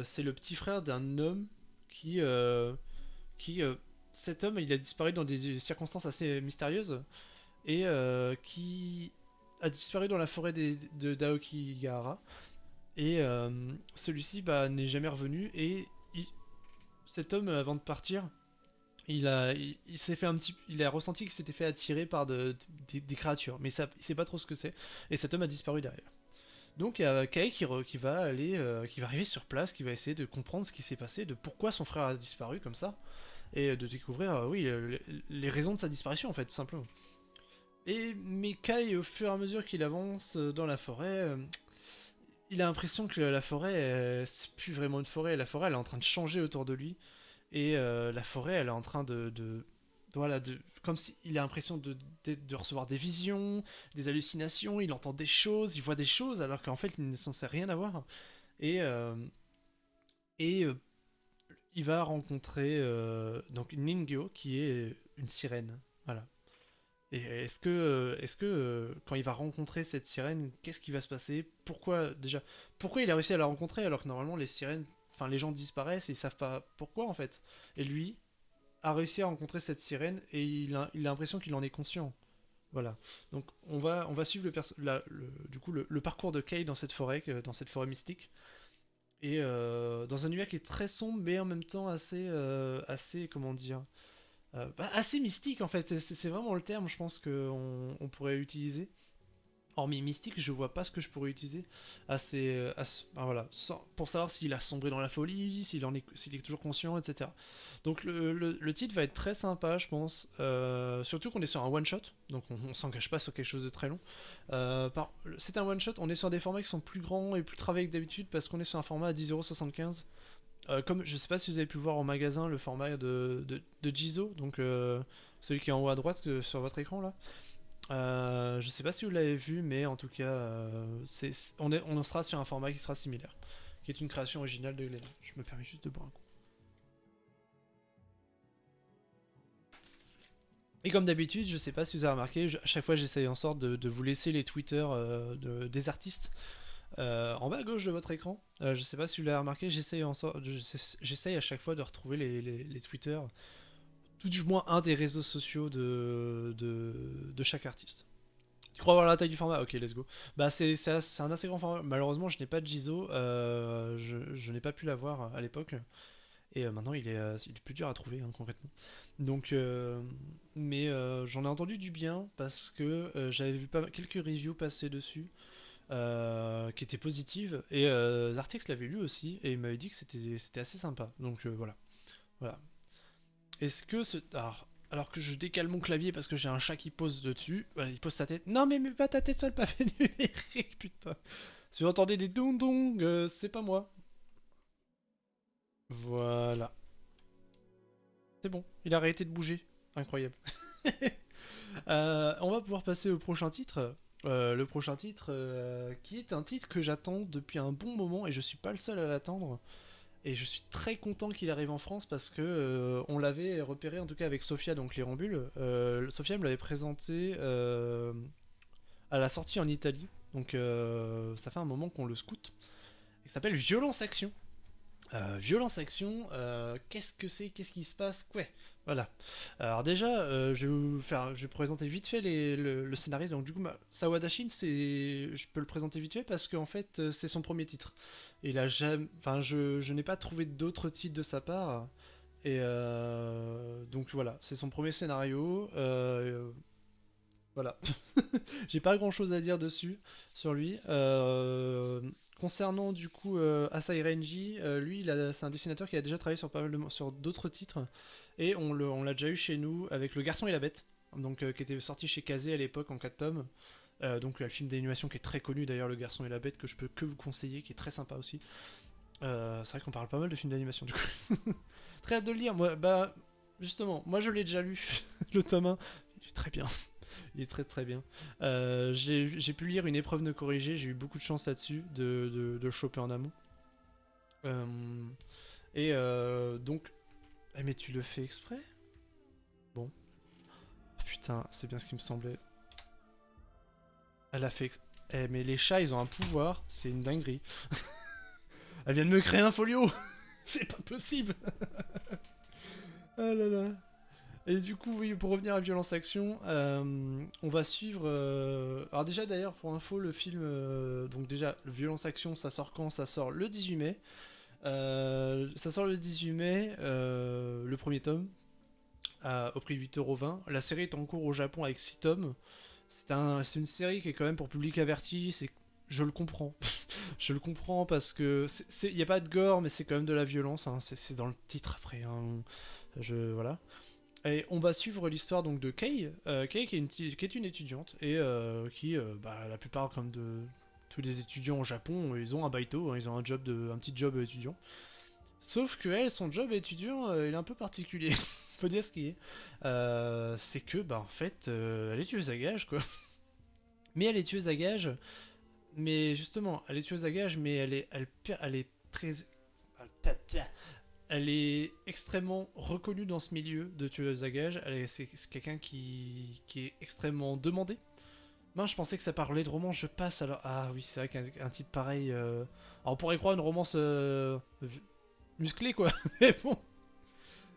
c'est le petit frère d'un homme qui, euh, qui cet homme, il a disparu dans des circonstances assez mystérieuses, et qui a disparu dans la forêt de d'Aokigahara. Et celui-ci n'est jamais revenu. Et cet homme, avant de partir, il s'est fait il a ressenti qu'il s'était fait attirer par des créatures, mais ça, il sait pas trop ce que c'est. Et cet homme a disparu derrière. Donc il y a Kai qui va qui va arriver sur place, qui va essayer de comprendre ce qui s'est passé, de pourquoi son frère a disparu comme ça, et de découvrir, les raisons de sa disparition en fait, tout simplement. Mais Kai, au fur et à mesure qu'il avance dans la forêt, il a l'impression que la forêt, c'est plus vraiment une forêt. La forêt, elle est en train de changer autour de lui. Et la forêt, elle est en train voilà, comme s'il a l'impression de recevoir des visions, des hallucinations, il entend des choses, il voit des choses, alors qu'en fait, il n'est censé rien avoir. Et, euh, et il va rencontrer donc Ningyo, qui est une sirène. Voilà. Et quand il va rencontrer cette sirène, qu'est-ce qui va se passer? Pourquoi il a réussi à la rencontrer alors que normalement les sirènes, enfin les gens disparaissent et ils savent pas pourquoi en fait. Et lui a réussi à rencontrer cette sirène et il a l'impression qu'il en est conscient. Voilà. Donc on va suivre du coup le parcours de Kay dans cette forêt mystique. Et dans un univers qui est très sombre mais en même temps assez comment dire, assez mystique en fait, c'est vraiment le terme, je pense qu'on on pourrait utiliser. Hormis mystique, je vois pas ce que je pourrais utiliser voilà, pour savoir s'il a sombré dans la folie, s'il est toujours conscient, etc. Donc le titre va être très sympa, je pense. Surtout qu'on est sur un one shot, donc on s'engage pas sur quelque chose de très long. C'est un one shot, on est sur des formats qui sont plus grands et plus travaillés que d'habitude parce qu'on est sur un format à 10,75€. Comme je sais pas si vous avez pu voir au magasin le format de Jizo, donc celui qui est en haut à droite sur votre écran là. Je sais pas si vous l'avez vu, mais en tout cas, on sera sur un format qui sera similaire, qui est une création originale de Glenn. Je me permets juste de boire un coup. Et comme d'habitude, je sais pas si vous avez remarqué, à chaque fois j'essaye en sorte de vous laisser les Twitter des artistes en bas à gauche de votre écran. Je sais pas si vous l'avez remarqué, j'essaye à chaque fois de retrouver les Twitter, tout du moins un des réseaux sociaux de chaque artiste. Tu crois avoir la taille du format? Ok, let's go. Bah, c'est un assez grand format. Malheureusement, je n'ai pas de Jizo. Je n'ai pas pu l'avoir à l'époque. Et maintenant, il est plus dur à trouver, hein, concrètement. Donc, mais j'en ai entendu du bien parce que j'avais vu quelques reviews passer dessus qui étaient positives. Et Zartix l'avait lu aussi et il m'avait dit que c'était assez sympa. Donc, voilà. Voilà. Est-ce que ce. Alors que je décale mon clavier parce que j'ai un chat qui pose dessus, voilà, il pose sa tête. Non, mais mets pas ta tête sur le pavé numérique, putain. Si vous entendez des dong dong, c'est pas moi. Voilà. C'est bon, il a arrêté de bouger. Incroyable. On va pouvoir passer au prochain titre. Le prochain titre, qui est un titre que j'attends depuis un bon moment et je suis pas le seul à l'attendre. Et je suis très content qu'il arrive en France parce que on l'avait repéré en tout cas avec Sophia, donc les Rambules. Sophia me l'avait présenté à la sortie en Italie. Donc ça fait un moment qu'on le scoute. Il s'appelle Violence Action. Violence Action, qu'est-ce que c'est? Qu'est-ce qui se passe? Ouais, voilà. Alors déjà, je vais présenter vite fait le scénariste. Donc du coup, Sawada Shin, je peux le présenter vite fait parce qu'en fait, c'est son premier titre. Il a jamais, enfin, je n'ai pas trouvé d'autres titres de sa part. Et donc voilà, c'est son premier scénario. Voilà. J'ai pas grand chose à dire dessus, sur lui. Concernant du coup Asai Renji, lui c'est un dessinateur qui a déjà travaillé sur pas mal sur d'autres titres et on l'a déjà eu chez nous avec Le Garçon et la Bête, donc qui était sorti chez Kazé à l'époque en 4 tomes. Donc le film d'animation qui est très connu d'ailleurs, Le Garçon et la Bête, que je peux que vous conseiller, qui est très sympa aussi. C'est vrai qu'on parle pas mal de films d'animation du coup. Très hâte de le lire. Moi, bah justement, moi je l'ai déjà lu le tome 1. Il est très bien. Il est très très bien. J'ai pu lire Une épreuve de corriger, j'ai eu beaucoup de chance là-dessus de le choper en amont. Euh, donc. Eh, mais tu le fais exprès? Bon. Putain, c'est bien ce qui me semblait. Elle a fait Eh, mais les chats, ils ont un pouvoir, c'est une dinguerie. Elle vient de me créer un folio. C'est pas possible. Ah là là. Et du coup, oui, pour revenir à Violence Action, on va suivre. Alors, déjà, d'ailleurs, pour info, le film. Donc, déjà, Violence Action, ça sort quand? Ça sort le 18 mai. Ça sort le 18 mai, le premier tome, au prix de 8,20€. La série est en cours au Japon avec 6 tomes. C'est une série qui est quand même pour public averti. Je le comprends. Je le comprends parce que il n'y a pas de gore, mais c'est quand même de la violence. Hein. C'est dans le titre après. Hein. Voilà. Et on va suivre l'histoire donc de Kei, Kei qui est une étudiante et qui, la plupart comme de tous les étudiants au Japon, ils ont un baito, hein, ils ont un petit job étudiant. Sauf que elle, son job étudiant, il est un peu particulier. Faut dire ce qui est. C'est que, bah en fait, elle est tueuse à gages quoi. Mais elle est tueuse à gages. Mais justement, elle est tueuse à gages, mais elle est très, elle est extrêmement reconnue dans ce milieu de tueuse à gages. C'est quelqu'un qui est extrêmement demandé. Moi, je pensais que ça parlait de romance. Je passe alors. Ah oui, c'est vrai qu'un titre pareil. Alors, on pourrait croire une romance musclée, quoi. Mais bon.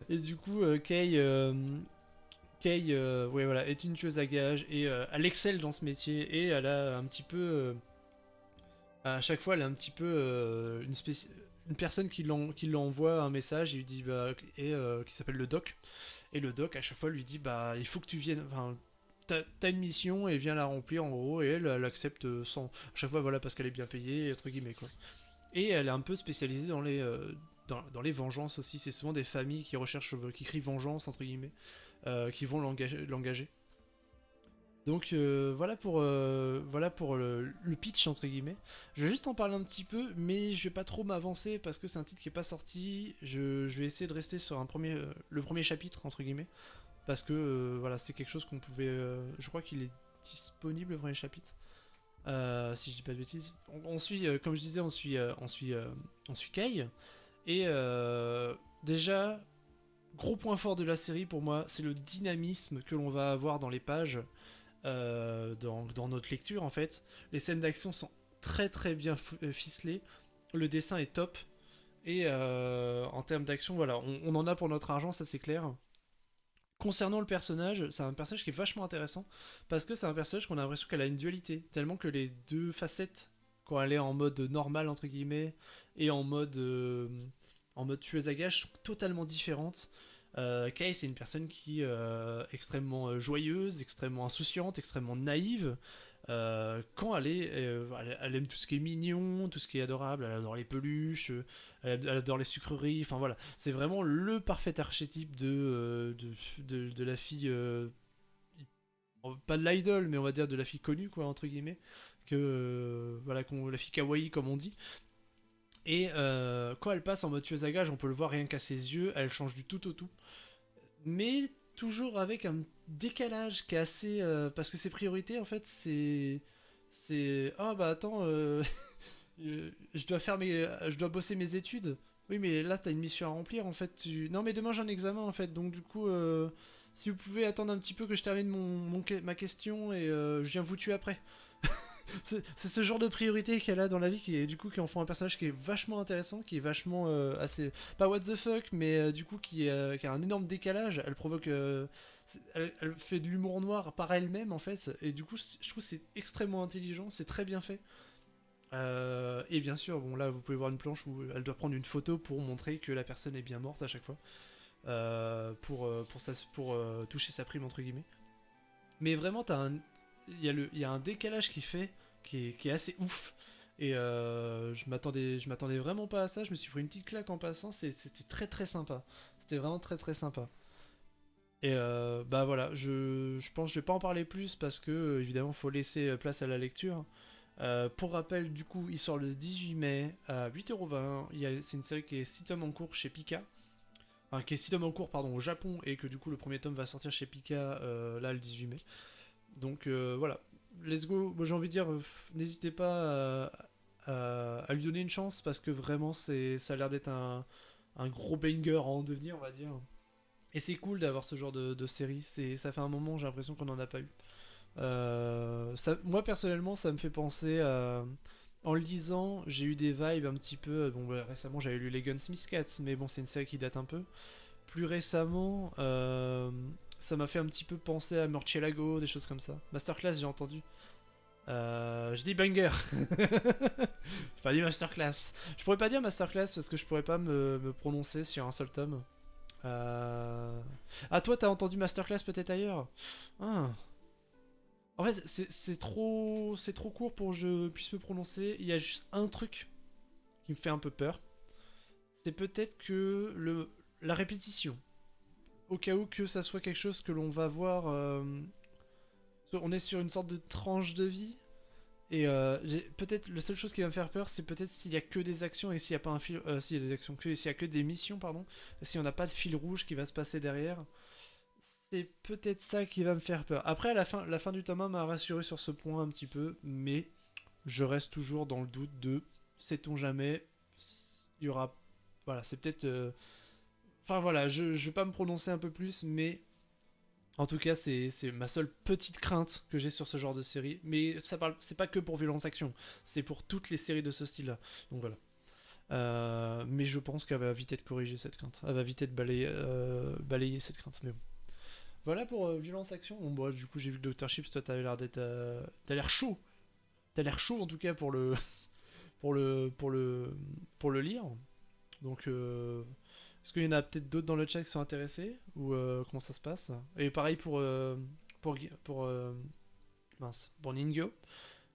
Et du coup, Kay ouais, voilà, est une tueuse à gages et elle excelle dans ce métier et elle a un petit peu. À chaque fois, elle a un petit peu une personne qui l'envoie un message et lui dit qui s'appelle le doc. Et le doc à chaque fois lui dit bah il faut que tu viennes. Enfin, t'as une mission et viens la remplir en gros et elle accepte sans. À chaque fois voilà parce qu'elle est bien payée entre guillemets quoi. Et elle est un peu spécialisée dans les vengeances aussi. C'est souvent des familles qui recherchent, qui crient vengeance entre guillemets, qui vont l'engager. Donc voilà pour le pitch entre guillemets. Je vais juste en parler un petit peu, mais je vais pas trop m'avancer parce que c'est un titre qui est pas sorti. Je vais essayer de rester sur le premier chapitre entre guillemets, parce que voilà c'est quelque chose qu'on pouvait. Je crois qu'il est disponible le premier chapitre, si je dis pas de bêtises. On suit, comme je disais, on suit Kay et déjà gros point fort de la série pour moi, c'est le dynamisme que l'on va avoir dans les pages dans notre lecture en fait. Les scènes d'action sont très très bien ficelées, le dessin est top et en termes d'action voilà, on en a pour notre argent, ça c'est clair. Concernant le personnage, c'est un personnage qui est vachement intéressant parce que c'est un personnage qu'on a l'impression qu'elle a une dualité, tellement que les deux facettes, quand elle est en mode normal entre guillemets et en mode tueuse à gages, sont totalement différentes. Kay, c'est une personne qui est extrêmement joyeuse, extrêmement insouciante, extrêmement naïve. Quand elle aime tout ce qui est mignon, tout ce qui est adorable, elle adore les peluches, elle adore les sucreries, enfin voilà, c'est vraiment le parfait archétype de la fille, pas de l'idol, mais on va dire de la fille connue, quoi, entre guillemets, voilà, la fille kawaii, comme on dit. Et quand elle passe en mode tueuse à gages, on peut le voir rien qu'à ses yeux, elle change du tout au tout. Mais toujours avec un décalage qui est assez. Parce que ses priorités, en fait, c'est. C'est. Ah bah attends, je dois bosser mes études. Oui, mais là, t'as une mission à remplir, en fait. Non, mais demain, j'ai un examen, en fait. Donc, du coup, si vous pouvez attendre un petit peu que je termine ma question et je viens vous tuer après. C'est ce genre de priorité qu'elle a dans la vie qui en font un personnage qui est vachement intéressant, qui est vachement assez pas what the fuck, mais du coup qui a un énorme décalage. Elle provoque, elle fait de l'humour noir par elle-même en fait, et du coup je trouve que c'est extrêmement intelligent, c'est très bien fait. Et bien sûr, bon là vous pouvez voir une planche où elle doit prendre une photo pour montrer que la personne est bien morte à chaque fois, pour toucher sa prime entre guillemets. Mais vraiment il y a un décalage qui est assez ouf Et je m'attendais vraiment pas à ça. Je me suis pris une petite claque en passant. C'était très très sympa. C'était vraiment très très sympa. Et bah voilà, je pense que je vais pas en parler plus parce que évidemment faut laisser place à la lecture. Pour rappel, du coup, il sort le 18 mai à 8,20€. C'est une série qui est 6 tomes en cours chez Pika. Enfin, qui est 6 tomes en cours, pardon, au Japon, et que du coup, le premier tome va sortir chez Pika là le 18 mai. Donc voilà, let's go. Moi j'ai envie de dire, n'hésitez pas à lui donner une chance parce que vraiment, ça a l'air d'être un gros banger en devenir, on va dire. Et c'est cool d'avoir ce genre de série. Ça fait un moment, j'ai l'impression qu'on n'en a pas eu. Moi personnellement, ça me fait penser à. En le lisant, j'ai eu des vibes un petit peu. Bon, récemment, j'avais lu les Gunsmith Cats, mais bon, c'est une série qui date un peu. Plus récemment, ça m'a fait un petit peu penser à Murcielago, des choses comme ça. Masterclass, j'ai entendu. Je dis banger. J'ai pas dit masterclass. Je pourrais pas dire masterclass parce que je pourrais pas me prononcer sur un seul tome. Ah, toi, t'as entendu masterclass peut-être ailleurs. Ah. En fait, c'est trop court pour que je puisse me prononcer. Il y a juste un truc qui me fait un peu peur. C'est peut-être que la répétition. Au cas où que ça soit quelque chose que l'on va voir. On est sur une sorte de tranche de vie. Et peut-être la seule chose qui va me faire peur, c'est peut-être s'il y a que des actions et s'il y a pas un fil, s'il y a des actions s'il y a que des missions, pardon, si on n'a pas de fil rouge qui va se passer derrière, c'est peut-être ça qui va me faire peur. Après, la fin du tome 1 m'a rassuré sur ce point un petit peu, mais je reste toujours dans le doute de sait-on jamais, il y aura, voilà, c'est peut-être, enfin voilà, je vais pas me prononcer un peu plus, mais en tout cas, c'est ma seule petite crainte que j'ai sur ce genre de série. Mais c'est pas que pour Violence Action, c'est pour toutes les séries de ce style-là. Donc voilà. Mais je pense qu'elle va vite être corrigée cette crainte. Elle va vite être balayée cette crainte. Mais bon. Voilà pour Violence Action. Bon, bah, du coup, j'ai vu que Dr. Chips, toi, t'avais l'air d'être. T'as l'air chaud. T'as l'air chaud en tout cas pour le, pour le lire. Donc, est-ce qu'il y en a peut-être d'autres dans le chat qui sont intéressés ou comment ça se passe? Et pareil pour, pour, mince, pour Ningyo.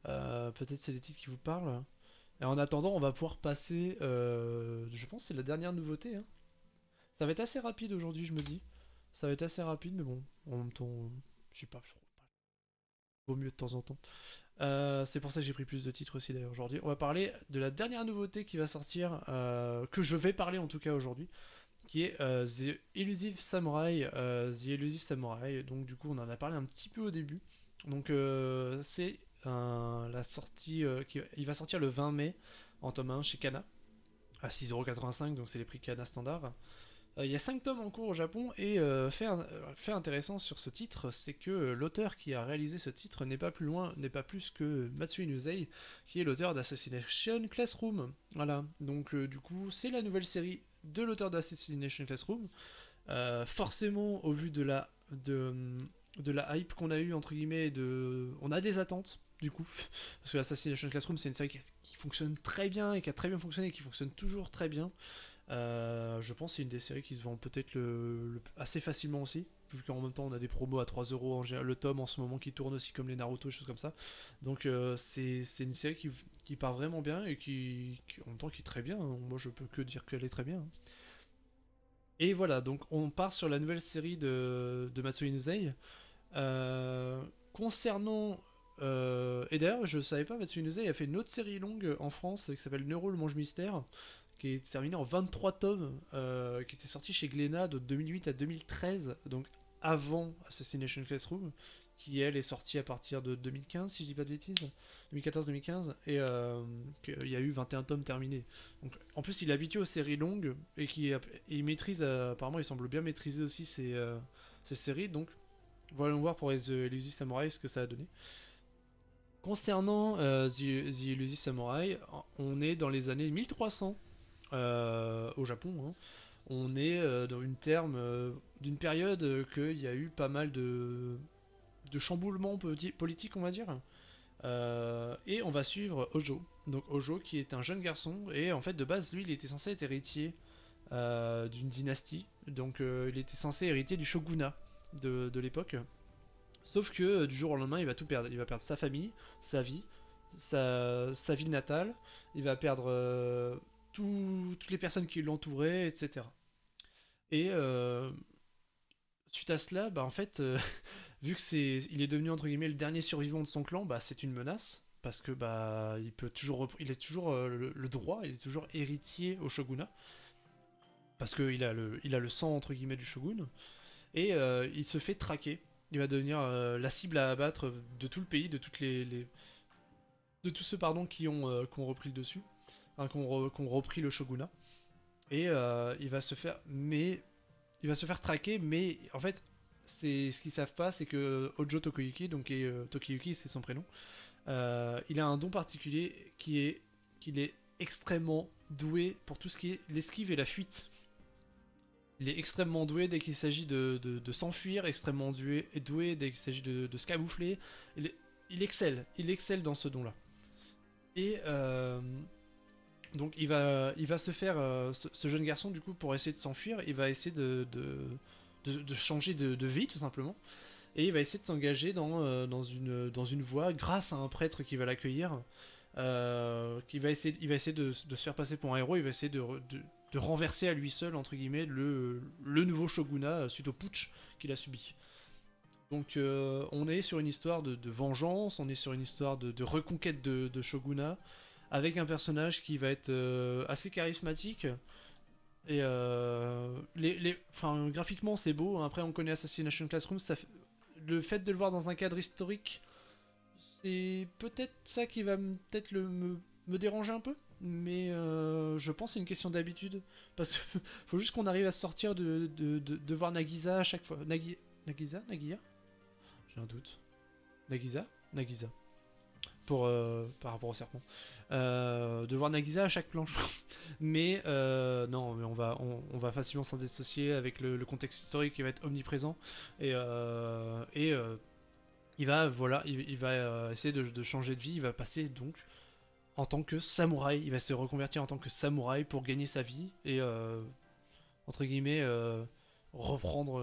Peut-être c'est les titres qui vous parlent. Et en attendant, on va pouvoir passer. Je pense que c'est la dernière nouveauté, hein. Ça va être assez rapide aujourd'hui, je me dis. Ça va être assez rapide, mais bon, en même temps, je sais pas, vaut mieux de temps en temps. C'est pour ça que j'ai pris plus de titres aussi d'ailleurs aujourd'hui. On va parler de la dernière nouveauté qui va sortir, que je vais parler en tout cas aujourd'hui, qui est The Elusive Samurai. The Elusive Samurai, donc du coup on en a parlé un petit peu au début. Donc c'est la sortie, il va sortir le 20 mai en tome 1 chez Kana, à 6,85€, donc c'est les prix Kana standard. Il y a 5 tomes en cours au Japon et fait intéressant sur ce titre, c'est que l'auteur qui a réalisé ce titre n'est pas plus que Matsui Nuzei, qui est l'auteur d'Assassination Classroom. Voilà, donc du coup c'est la nouvelle série de l'auteur d'Assassination Classroom. Forcément, au vu de la hype qu'on a eue, entre guillemets, on a des attentes, du coup. Parce que Assassination Classroom, c'est une série qui fonctionne très bien et qui a très bien fonctionné et qui fonctionne toujours très bien. Je pense que c'est une des séries qui se vend peut-être assez facilement aussi. Vu qu'en même temps, on a des promos à 3€ le tome en ce moment qui tourne aussi comme les Naruto, des choses comme ça. Donc, c'est une série qui part vraiment bien et en même temps qui est très bien, hein. Moi, je peux que dire qu'elle est très bien, hein. Et voilà, donc on part sur la nouvelle série de Matsui Nuzei. Concernant. Et d'ailleurs, je savais pas, Matsui Nuzei a fait une autre série longue en France qui s'appelle Neuro le Mange Mystère, qui est terminée en 23 tomes, qui était sortie chez Glénat de 2008 à 2013, donc avant Assassination Classroom, qui elle est sortie à partir de 2015, si je dis pas de bêtises, 2014-2015, et il y a eu 21 tomes terminés. Donc, en plus, il est habitué aux séries longues et il maîtrise, apparemment, il semble bien maîtriser aussi ces séries. Donc, voyons voir pour The Elusive Samurai ce que ça a donné. Concernant The Elusive Samurai, on est dans les années 1300 au Japon, hein. On est dans d'une période qu'il y a eu pas mal de chamboulements politiques, on va dire. Et on va suivre Hojo. Donc Hojo qui est un jeune garçon et en fait de base lui il était censé être héritier d'une dynastie. Donc il était censé hériter du shogunat de l'époque. Sauf que du jour au lendemain il va tout perdre. Il va perdre sa famille, sa vie, sa ville natale, il va perdre toutes les personnes qui l'entouraient, etc. Et suite à cela, bah en fait, vu que il est devenu entre guillemets le dernier survivant de son clan, bah c'est une menace parce que bah il est toujours le droit, il est toujours héritier au shogunat parce qu'il a il a le sang entre guillemets du shogun et il se fait traquer. Il va devenir la cible à abattre de tout le pays, de toutes de tous ceux pardon qui ont repris le dessus, enfin, qui ont repris le shogunat. Et il va se faire traquer, mais en fait, c'est ce qu'ils savent pas, c'est que Hojo Tokiyuki, donc Tokiyuki, c'est son prénom, il a un don particulier qui est qu'il est extrêmement doué pour tout ce qui est l'esquive et la fuite. Il est extrêmement doué dès qu'il s'agit de s'enfuir, extrêmement doué dès qu'il s'agit de se camoufler. Il, il excelle dans ce don-là. Et donc il va se faire, ce jeune garçon du coup pour essayer de s'enfuir, il va essayer de changer de vie tout simplement. Et il va essayer de s'engager dans une voie grâce à un prêtre qui va l'accueillir. Il va essayer de se faire passer pour un héros, il va essayer de renverser à lui seul, entre guillemets, le nouveau shogunat suite au putsch qu'il a subi. Donc on est sur une histoire de vengeance, on est sur une histoire de reconquête de shogunat, avec un personnage qui va être assez charismatique. Et enfin, graphiquement c'est beau, après on connaît Assassination Classroom, le fait de le voir dans un cadre historique, c'est peut-être ça qui va peut-être me déranger un peu, mais je pense que c'est une question d'habitude, parce qu'il faut juste qu'on arrive à sortir de voir Nagisa à chaque fois. Nagisa Nagia J'ai un doute. Nagisa Nagisa. Par rapport au serpent. De voir Nagisa à chaque planche. Mais non, mais on va facilement s'en dissocier avec le contexte historique qui va être omniprésent. Et il va, voilà, il va essayer de changer de vie. Il va passer donc en tant que samouraï. Il va se reconvertir en tant que samouraï pour gagner sa vie et, entre guillemets, reprendre,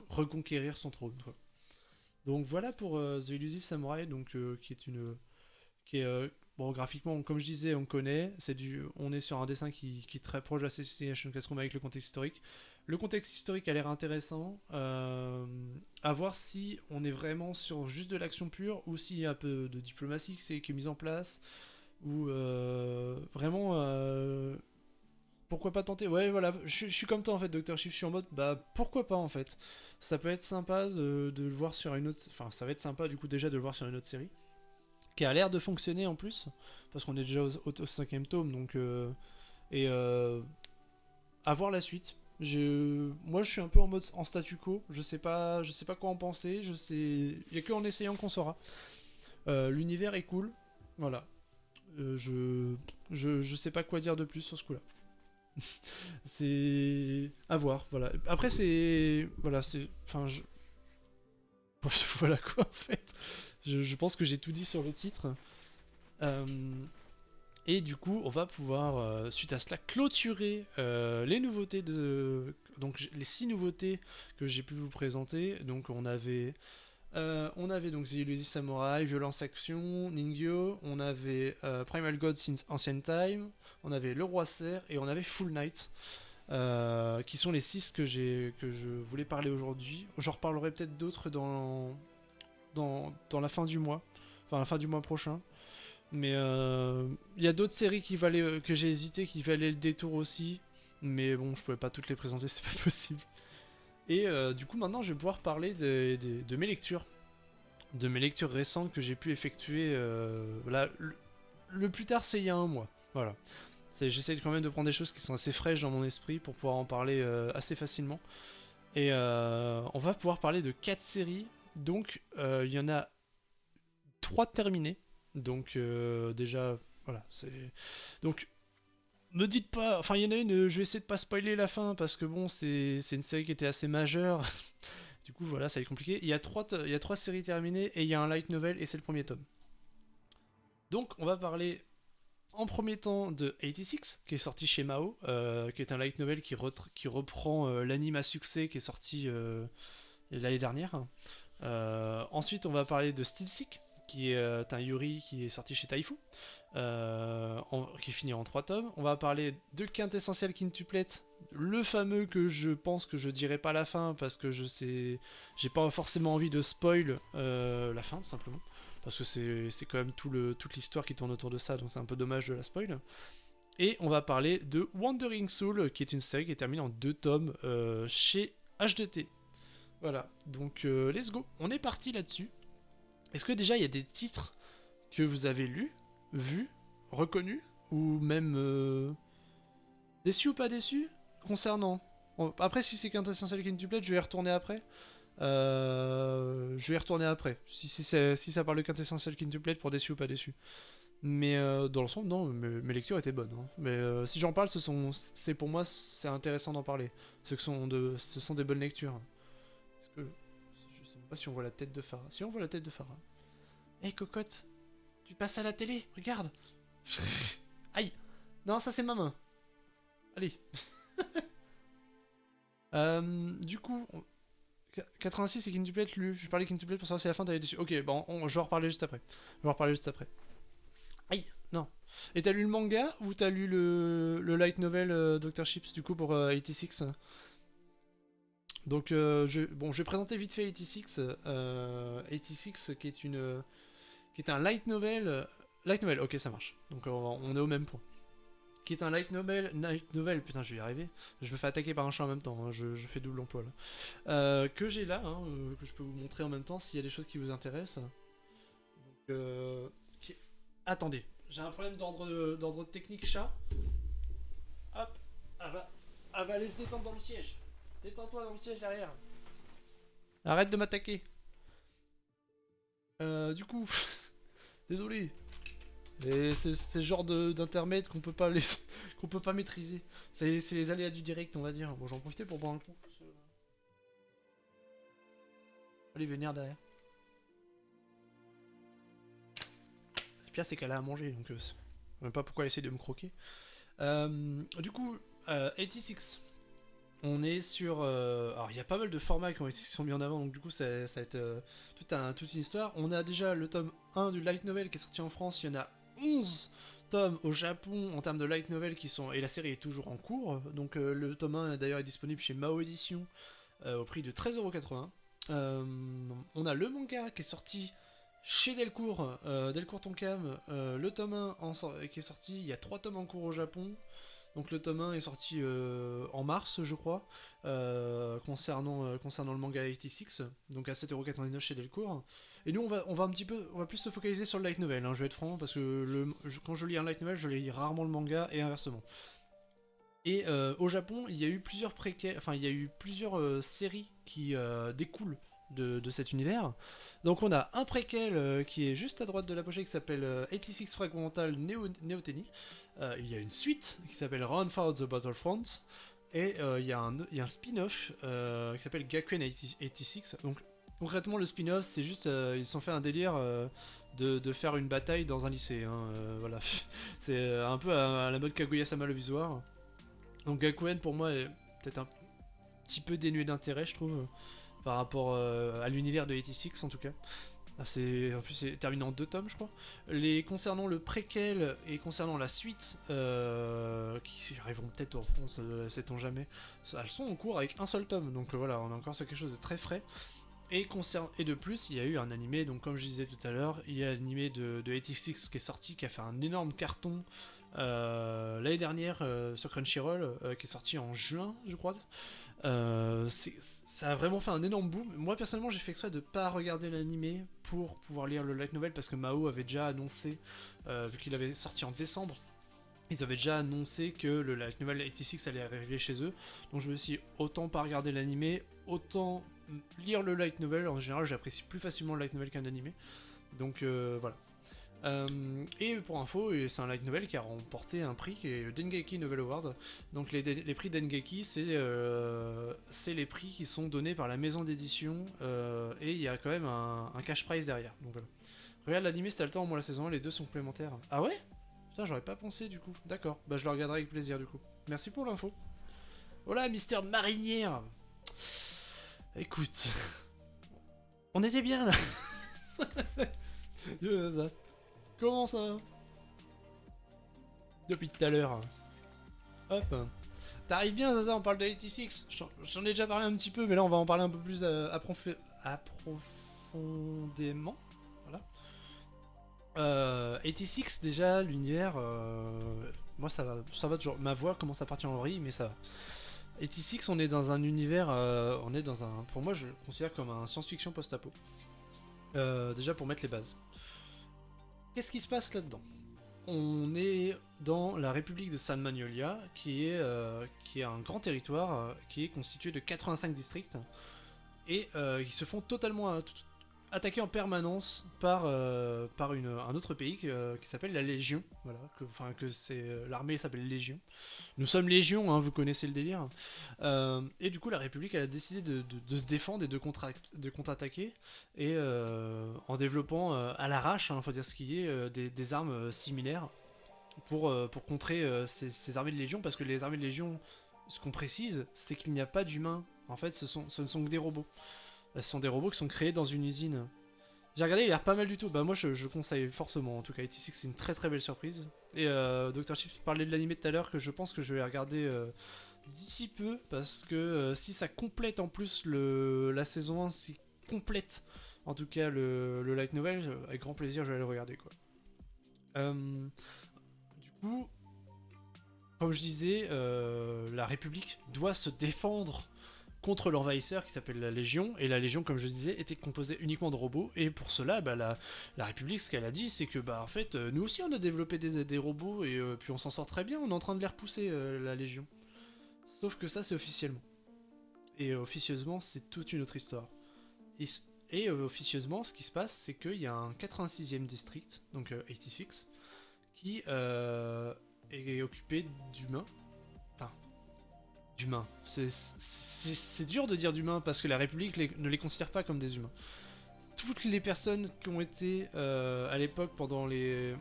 reconquérir son trône. Quoi. Donc voilà pour The Elusive Samurai, donc, qui est qui est bon, graphiquement, comme je disais, on connaît. On est sur un dessin qui est très proche d'Assassination Classroom avec le contexte historique. Le contexte historique a l'air intéressant. À voir si on est vraiment sur juste de l'action pure ou s'il y a un peu de diplomatie qui est mise en place. Ou vraiment. Pourquoi pas tenter. Ouais, voilà. Je suis comme toi en fait, Dr. Shift. Je suis en mode. Bah, pourquoi pas en fait. Ça peut être sympa de le voir sur une autre. Enfin, ça va être sympa du coup déjà de le voir sur une autre série qui a l'air de fonctionner en plus, parce qu'on est déjà au cinquième tome, donc et à voir la suite. Moi, je suis un peu en mode en statu quo. Je sais pas quoi en penser. Il y a que en essayant qu'on saura. L'univers est cool, voilà. Je sais pas quoi dire de plus sur ce coup-là. C'est à voir, voilà. Après, enfin, voilà quoi en fait. Je pense que j'ai tout dit sur le titre. Euh, et du coup, on va pouvoir, suite à cela, clôturer les nouveautés donc les 6 nouveautés que j'ai pu vous présenter. Donc on avait donc The Elusive Samurai, Violence Action, Ningyo, on avait Primal God Since Ancient Time, on avait Le Roi Serre et on avait Full Night. Qui sont les 6 que je voulais parler aujourd'hui. J'en reparlerai peut-être d'autres dans la fin du mois, enfin la fin du mois prochain. Mais il y a d'autres séries que j'ai hésité, qui valaient le détour aussi. Mais bon, je pouvais pas toutes les présenter, c'est pas possible. Et du coup, maintenant, je vais pouvoir parler de mes lectures. De mes lectures récentes que j'ai pu effectuer. Là, le plus tard, c'est il y a un mois. Voilà. J'essaie quand même de prendre des choses qui sont assez fraîches dans mon esprit pour pouvoir en parler assez facilement. Et on va pouvoir parler de 4 séries. Donc, il y en a 3 terminées. Donc, déjà, voilà. Donc, ne dites pas. Enfin, il y en a une, je vais essayer de pas spoiler la fin parce que bon, c'est une série qui était assez majeure. Du coup, voilà, ça va être compliqué. Il y a 3 séries terminées et il y a un light novel et c'est le premier tome. Donc, on va parler en premier temps de 86, qui est sorti chez Mao, qui est un light novel qui reprend l'anime à succès qui est sorti l'année dernière. Ensuite, on va parler de Steel Sick, qui est un Yuri qui est sorti chez Taifu, qui finit en 3 tomes. On va parler de Quintessential Quintuplet, le fameux que je pense que je dirai pas la fin parce que j'ai pas forcément envie de spoil la fin tout simplement. Parce que c'est quand même toute l'histoire qui tourne autour de ça, donc c'est un peu dommage de la spoil. Et on va parler de Wandering Soul, qui est une série qui est terminée en 2 tomes chez H2T. Voilà, donc let's go, on est parti là-dessus. Est-ce que déjà il y a des titres que vous avez lus, vus, reconnus, ou même déçus ou pas déçus concernant... Après, si c'est Quintessential Quintuplet, je vais y retourner après. Si ça parle de Quintessential Quintuplet pour déçu ou pas déçu. Mais dans l'ensemble, non, mes lectures étaient bonnes. Hein. Mais si j'en parle, c'est pour moi, c'est intéressant d'en parler. Ce sont des bonnes lectures. Est-ce que... Je sais même pas si on voit la tête de Farah. Si on voit la tête de Farah. Hey cocotte, tu passes à la télé, regarde. Aïe. Non, ça c'est ma main. Allez. Du coup, 86 et Quintuplet lu. Je parlais Quintuplet pour savoir si à la fin t'avais déçu. Ok, bon, je vais en reparler juste après. Aïe, non. Et t'as lu le manga ou t'as lu le light novel Dr. Chips du coup pour 86? Donc je vais présenter vite fait 86. 86 qui est un light novel. Light novel, ok ça marche. Donc on est au même point. Qui est un light novel, putain je vais y arriver. Je me fais attaquer par un chat en même temps, hein, je fais double emploi là. Que j'ai là, hein, que je peux vous montrer en même temps s'il y a des choses qui vous intéressent. Donc, attendez, j'ai un problème d'ordre technique chat. Hop, elle va aller se détendre dans le siège. Détends-toi dans le siège derrière. Arrête de m'attaquer. Du coup, désolé. Et c'est le genre d'intermède qu'on peut pas qu'on peut pas maîtriser. C'est les aléas du direct, on va dire. Bon, j'en profitais pour boire un coup. Allez, venir derrière. Le pire, c'est qu'elle a à manger, donc je sais même pas pourquoi elle essaie de me croquer. Du coup, 86. On est sur... alors, il y a pas mal de formats qui sont mis en avant, donc du coup, ça va être toute une histoire. On a déjà le tome 1 du light novel qui est sorti en France. Il y en a 11 tomes au Japon en termes de light novel qui sont... Et la série est toujours en cours. Donc le tome 1 d'ailleurs est disponible chez Mao Édition au prix de 13,80€. On a le manga qui est sorti chez Delcourt, Delcourt Tonkam. Le tome 1 qui est sorti, il y a 3 tomes en cours au Japon. Donc le tome 1 est sorti en mars, je crois, concernant le manga 86, donc à 7,99€ chez Delcourt. Et nous, on va plus se focaliser sur le light novel, hein, je vais être franc, parce que quand je lis un light novel, je lis rarement le manga et inversement. Et au Japon, il y a eu plusieurs séries qui découlent de cet univers. Donc on a un préquel qui est juste à droite de la pochette qui s'appelle 86 Fragmental Neoteny. Il y a une suite qui s'appelle Run for the Battlefront. Et il y a un spin-off qui s'appelle Gakuen 86. Donc concrètement le spin-off c'est juste ils se sont fait un délire de faire une bataille dans un lycée. Hein, voilà. C'est un peu à la mode Kaguya-sama le visual. Donc Gakuen pour moi est peut-être un petit peu dénué d'intérêt je trouve. Par rapport à l'univers de 86 en tout cas. En plus c'est terminé en 2 tomes je crois. Concernant le préquel et concernant la suite, qui arriveront peut-être en France, sait-on jamais, elles sont en cours avec un seul tome, donc voilà, on est encore sur quelque chose de très frais. Et de plus, il y a eu un animé, donc comme je disais tout à l'heure, il y a l'animé de 86 qui est sorti, qui a fait un énorme carton l'année dernière sur Crunchyroll, qui est sorti en juin je crois. Ça a vraiment fait un énorme boom. Moi personnellement j'ai fait exprès de pas regarder l'animé pour pouvoir lire le light novel parce que Mao avait déjà annoncé, vu qu'il avait sorti en décembre, ils avaient déjà annoncé que le light novel 86 allait arriver chez eux. Donc je me suis dit, autant pas regarder l'animé, autant lire le light novel. En général j'apprécie plus facilement le light novel qu'un animé. Donc voilà. Et pour info, c'est un light novel qui a remporté un prix qui est le Dengeki Novel Award. Donc les prix Dengeki, c'est les prix qui sont donnés par la maison d'édition et il y a quand même un cash prize derrière. Donc voilà. Regarde l'anime si t'as le temps, au moins la saison 1, les deux sont complémentaires. Ah ouais? Putain, j'aurais pas pensé du coup. D'accord, bah je le regarderai avec plaisir du coup. Merci pour l'info. Voilà, Mister Marinière. Écoute, on était bien là. Ça. Comment ça? Depuis tout à l'heure. Hop. T'arrives bien, Zaza, on parle de 86. J'en ai déjà parlé un petit peu, mais là on va en parler un peu plus approfondément. Voilà. 86, déjà, l'univers. Moi ça va toujours. Ma voix commence à partir en vrille, mais ça va. 86, on est dans un univers. On est dans un. Pour moi, je le considère comme un science-fiction post-apo. Déjà pour mettre les bases. Qu'est-ce qui se passe là-dedans? On est dans la République de San Magnolia, qui est un grand territoire qui est constitué de 85 districts et qui se font totalement attaquer en permanence par un autre pays qui s'appelle la Légion. Voilà, que c'est l'armée s'appelle Légion. Nous sommes Légion, hein, vous connaissez le délire. Et du coup, la République elle a décidé de se défendre et de contre-attaquer et en développant à l'arrache, il faut dire ce qui est, des armes similaires pour contrer ces armées de Légion, parce que les armées de Légion, ce qu'on précise, c'est qu'il n'y a pas d'humains. En fait, ce ne sont que des robots. Ce sont des robots qui sont créés dans une usine. J'ai regardé, il a l'air pas mal du tout. Bah moi je conseille forcément, en tout cas 86 c'est une très très belle surprise. Et Dr. Chips parlait de l'animé tout à l'heure que je pense que je vais regarder d'ici peu, parce que si ça complète en plus la saison 1, si complète en tout cas le light novel, avec grand plaisir je vais aller le regarder quoi. Du coup, comme je disais, la République doit se défendre contre l'envahisseur qui s'appelle la Légion, et la Légion, comme je disais, était composée uniquement de robots, et pour cela, bah, la République, ce qu'elle a dit, c'est que, bah, en fait, nous aussi, on a développé des robots, et puis on s'en sort très bien, on est en train de les repousser, la Légion. Sauf que ça, c'est officiellement. Et officieusement, c'est toute une autre histoire. Et officieusement, ce qui se passe, c'est qu'il y a un 86e district, donc 86, qui est occupé d'humains. Enfin, d'humains. C'est dur de dire d'humains parce que la République ne les considère pas comme des humains. Toutes les personnes qui ont été à l'époque pendant la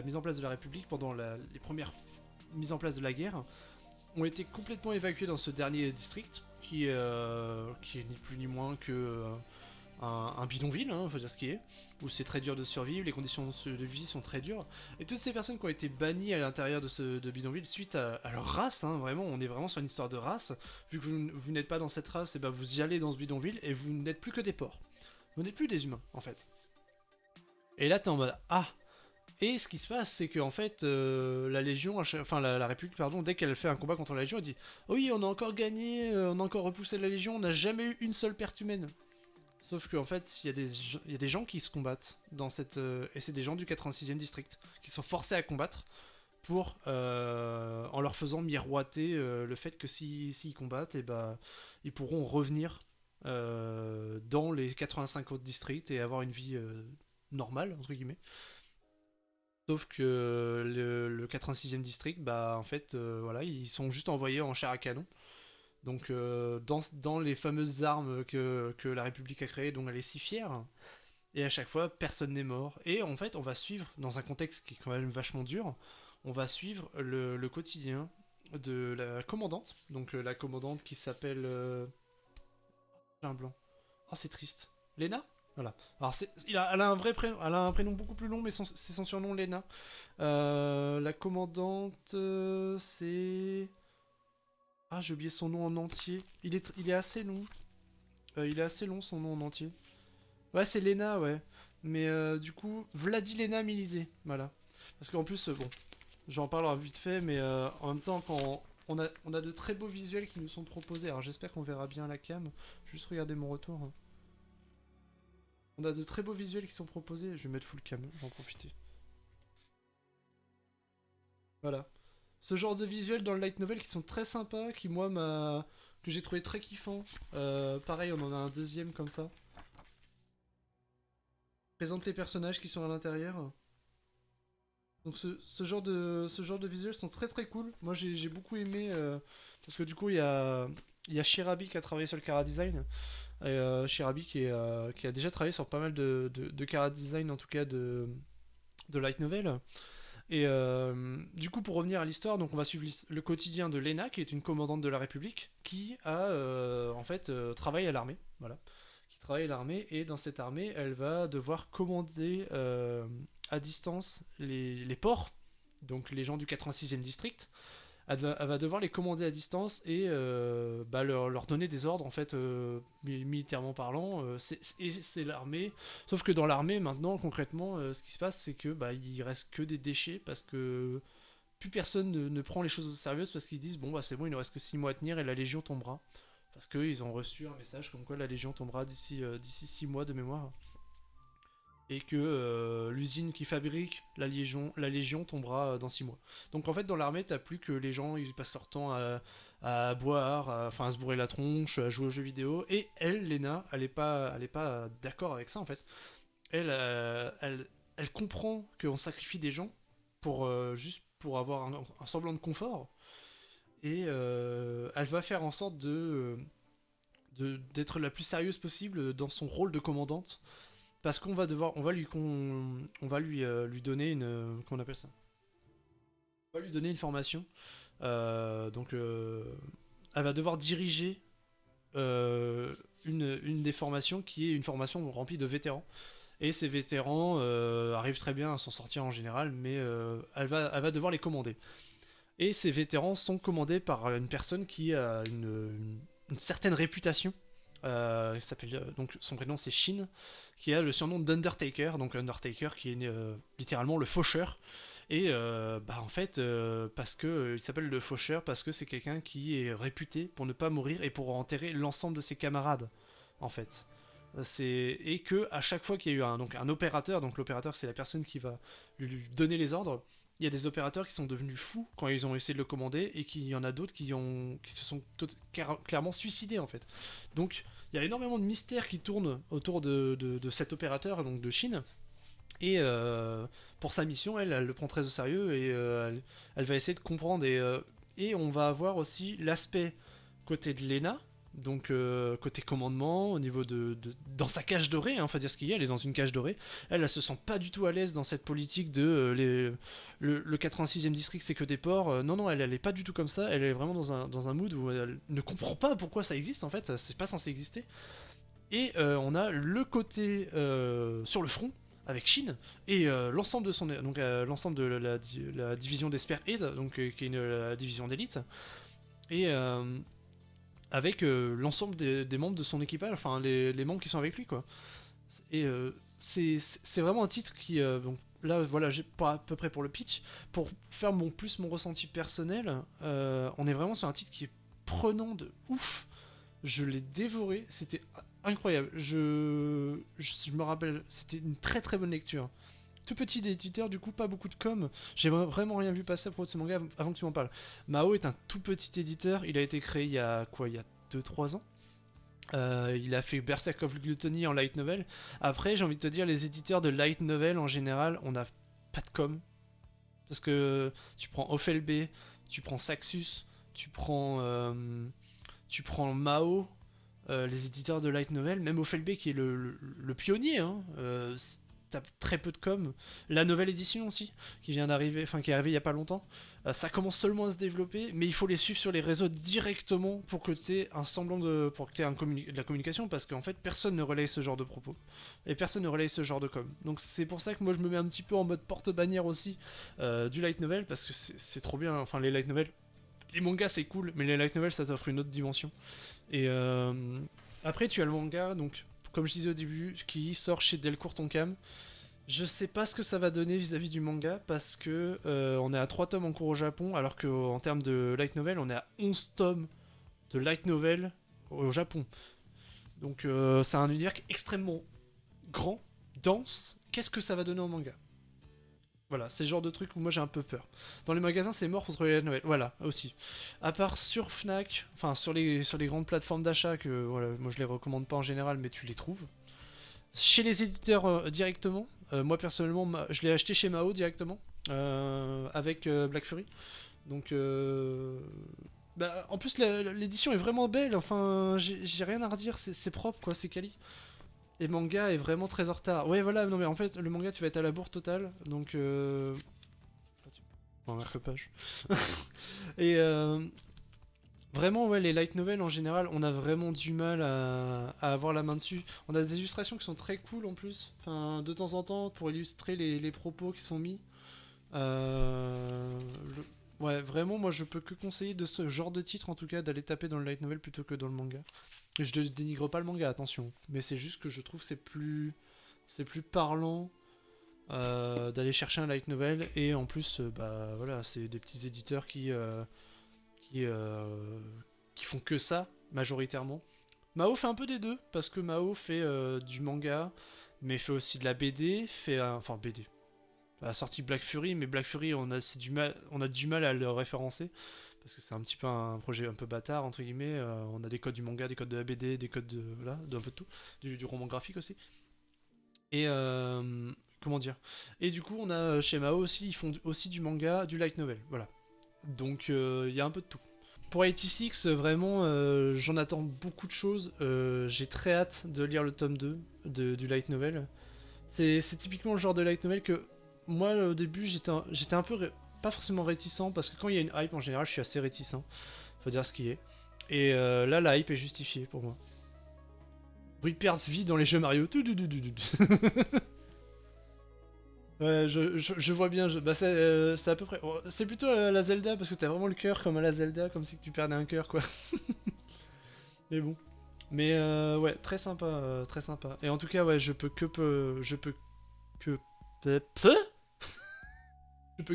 mise en place de la République, pendant les premières mises en place de la guerre, ont été complètement évacuées dans ce dernier district qui est ni plus ni moins que un bidonville, hein, faut dire ce qui est, où c'est très dur de survivre, les conditions de vie sont très dures, et toutes ces personnes qui ont été bannies à l'intérieur de bidonville suite à leur race, hein, vraiment, on est vraiment sur une histoire de race, vu que vous n'êtes pas dans cette race, et ben vous y allez dans ce bidonville, et vous n'êtes plus que des porcs. Vous n'êtes plus des humains, en fait. Et là, t'es en mode, ah. Et ce qui se passe, c'est que en fait, la Légion, enfin la République, pardon, dès qu'elle fait un combat contre la Légion, elle dit, oui, on a encore gagné, on a encore repoussé la Légion, on n'a jamais eu une seule perte humaine. Sauf qu'en fait, il y a des gens qui se combattent dans cette. Et c'est des gens du 86e district qui sont forcés à combattre en leur faisant miroiter le fait que s'ils combattent, et bah, ils pourront revenir dans les 85 autres districts et avoir une vie normale, entre guillemets. Sauf que le 86e district, bah, en fait, voilà, ils sont juste envoyés en chair à canon. Donc dans les fameuses armes que la République a créées, dont elle est si fière, et à chaque fois personne n'est mort. Et en fait on va suivre, dans un contexte qui est quand même vachement dur, on va suivre le quotidien de la commandante, donc la commandante qui s'appelle... J'ai un blanc. Oh c'est triste. Lena. Voilà. Alors elle a un vrai prénom, elle a un prénom beaucoup plus long, mais c'est son surnom Lena. La commandante, c'est... Ah, j'ai oublié son nom en entier. Il est assez long. Il est assez long son nom en entier. Ouais, c'est Lena, ouais. Mais du coup, Vladilena Milizé. Voilà. Parce qu'en plus, bon, j'en parle vite fait, mais en même temps, quand on a de très beaux visuels qui nous sont proposés. Alors j'espère qu'on verra bien la cam. Je vais juste regarder mon retour. On a de très beaux visuels qui sont proposés. Je vais mettre full cam, j'en profiter. Voilà. Ce genre de visuels dans le light novel qui sont très sympas, qui moi que j'ai trouvé très kiffant. Pareil, on en a un deuxième comme ça. Présente les personnages qui sont à l'intérieur. Donc ce genre de visuels sont très très cool. Moi j'ai beaucoup aimé parce que du coup il y a Shirabi qui a travaillé sur le Chara Design. Et Shirabi qui a déjà travaillé sur pas mal de Chara Design, en tout cas de light novel. Et du coup, pour revenir à l'histoire, donc on va suivre le quotidien de Lena, qui est une commandante de la République, qui a en fait travaille à l'armée, voilà, qui travaille l'armée, et dans cette armée, elle va devoir commander à distance les ports, donc les gens du 86e district. Elle va devoir les commander à distance et leur donner des ordres, en fait, militairement parlant. Et c'est l'armée. Sauf que dans l'armée, maintenant, concrètement, ce qui se passe, c'est que il reste que des déchets parce que plus personne ne prend les choses au sérieux parce qu'ils disent bon, bah c'est bon, il ne reste que 6 mois à tenir et la Légion tombera. Parce qu'ils ont reçu un message comme quoi la Légion tombera d'ici 6 mois de mémoire. Et que l'usine qui fabrique la Légion tombera dans 6 mois. Donc en fait, dans l'armée, t'as plus que les gens, ils passent leur temps à boire, enfin à se bourrer la tronche, à jouer aux jeux vidéo. Et elle, Lena, elle est pas d'accord avec ça en fait. Elle, elle comprend qu'on sacrifie des gens pour juste pour avoir un semblant de confort. Et elle va faire en sorte d'être la plus sérieuse possible dans son rôle de commandante, parce qu'on va devoir, on va lui donner qu'on appelle ça, on va lui donner une formation. Elle va devoir diriger une des formations qui est une formation remplie de vétérans. Et ces vétérans arrivent très bien à s'en sortir en général, mais elle va devoir les commander. Et ces vétérans sont commandés par une personne qui a une certaine réputation. Donc son prénom c'est Shin, qui a le surnom d'Undertaker, donc Undertaker qui est littéralement le faucheur. Et en fait, parce que il s'appelle le faucheur parce que c'est quelqu'un qui est réputé pour ne pas mourir et pour enterrer l'ensemble de ses camarades, en fait. Et que à chaque fois qu'il y a eu un opérateur, donc l'opérateur c'est la personne qui va lui donner les ordres. Il y a des opérateurs qui sont devenus fous quand ils ont essayé de le commander, et qu'il y en a d'autres qui se sont clairement suicidés en fait. Donc il y a énormément de mystères qui tournent autour de cet opérateur, donc de Chine. Et pour sa mission, elle le prend très au sérieux, et elle va essayer de comprendre. Et on va avoir aussi l'aspect côté de Lena, donc côté commandement, au niveau dans sa cage dorée, hein, faut dire ce qu'il y a, elle est dans une cage dorée. Elle se sent pas du tout à l'aise dans cette politique de le 86e district c'est que des ports. Non, non, elle est pas du tout comme ça. Elle est vraiment dans un mood où elle ne comprend pas pourquoi ça existe en fait. C'est pas censé exister. Et on a le côté sur le front avec Shin et l'ensemble de l'ensemble de la division d'Esper Aid, donc qui est la division d'élite, et avec l'ensemble des membres de son équipage, enfin les membres qui sont avec lui quoi. Et c'est vraiment un titre qui donc là voilà, j'ai pas à peu près pour le pitch, pour faire mon ressenti personnel. On est vraiment sur un titre qui est prenant de ouf. Je l'ai dévoré, c'était incroyable. Je me rappelle, c'était une très très bonne lecture. Tout petit éditeur, du coup, pas beaucoup de com. J'ai vraiment rien vu passer à propos de ce manga avant que tu m'en parles. Mao est un tout petit éditeur, il a été créé il y a quoi, il y a 2-3 ans. Il a fait Berserk of Gluttony en light novel. Après, j'ai envie de te dire, les éditeurs de light novel en général, on n'a pas de com. Parce que tu prends OFLB, tu prends Saxus, tu prends Mao, les éditeurs de light novel, même OFLB qui est le pionnier, hein, t'as très peu de com. La nouvelle édition aussi, qui vient d'arriver, enfin qui est arrivée il y a pas longtemps, ça commence seulement à se développer, mais il faut les suivre sur les réseaux directement pour que tu aies un semblant pour que tu aies de la communication, parce qu'en fait personne ne relaye ce genre de propos et personne ne relaye ce genre de com. Donc c'est pour ça que moi je me mets un petit peu en mode porte-bannière aussi du light novel, parce que c'est trop bien. Enfin les light novels, les mangas c'est cool, mais les light novels ça t'offre une autre dimension. Et après tu as le manga, donc comme je disais au début, qui sort chez Delcourt Tonkam. Je sais pas ce que ça va donner vis-à-vis du manga, parce que on est à 3 tomes en cours au Japon, alors qu'en termes de light novel, on est à 11 tomes de light novel au Japon. Donc c'est un univers extrêmement grand, dense. Qu'est-ce que ça va donner en manga? Voilà, c'est le genre de truc où moi j'ai un peu peur. Dans les magasins, c'est mort contre les light novels. Voilà, aussi. À part sur Fnac, enfin sur les grandes plateformes d'achat, que voilà, moi je les recommande pas en général, mais tu les trouves. Chez les éditeurs directement, moi personnellement, je l'ai acheté chez Mao directement, avec Black Fury. Donc, en plus, l'édition est vraiment belle, enfin, j'ai rien à redire, c'est propre quoi, c'est quali. Et manga est vraiment très en retard. Ouais, voilà, non mais en fait, le manga, tu vas être à la bourre totale, donc. On marque page. Et Vraiment, ouais, les light novels en général, on a vraiment du mal à avoir la main dessus. On a des illustrations qui sont très cool en plus. Enfin, de temps en temps, pour illustrer les propos qui sont mis. Euh, Ouais, vraiment, moi je peux que conseiller de ce genre de titre en tout cas d'aller taper dans le light novel plutôt que dans le manga. Je ne dénigre pas le manga, attention. Mais c'est juste que je trouve que c'est plus parlant d'aller chercher un light novel. Et en plus, bah voilà, c'est des petits éditeurs qui, euh, qui font que ça, majoritairement. Mao fait un peu des deux, parce que Mao fait du manga, mais fait aussi de la BD, enfin BD. A sorti Black Fury, mais Black Fury, on a du mal à le référencer, parce que c'est un petit peu un projet un peu bâtard, entre guillemets. On a des codes du manga, des codes de la BD, des codes de, voilà, d'un peu de tout, du roman graphique aussi. Et comment dire. Et du coup, on a chez Mao aussi, ils font aussi du manga, du light novel, voilà. Donc il y a un peu de tout. Pour 86, vraiment, j'en attends beaucoup de choses. J'ai très hâte de lire le tome 2 du light novel. C'est typiquement le genre de light novel que moi, au début, j'étais un peu. Pas forcément réticent, parce que quand il y a une hype, en général, je suis assez réticent. Faut dire ce qui est. Et là, la hype est justifiée pour moi. Rupert vit dans les jeux Mario. Ouais, je vois bien. Bah, c'est à peu près. C'est plutôt la Zelda, parce que t'as vraiment le cœur comme à la Zelda, comme si tu perdais un cœur, quoi. Mais bon. Mais ouais, très sympa, très sympa. Et en tout cas, ouais, je peux que je peux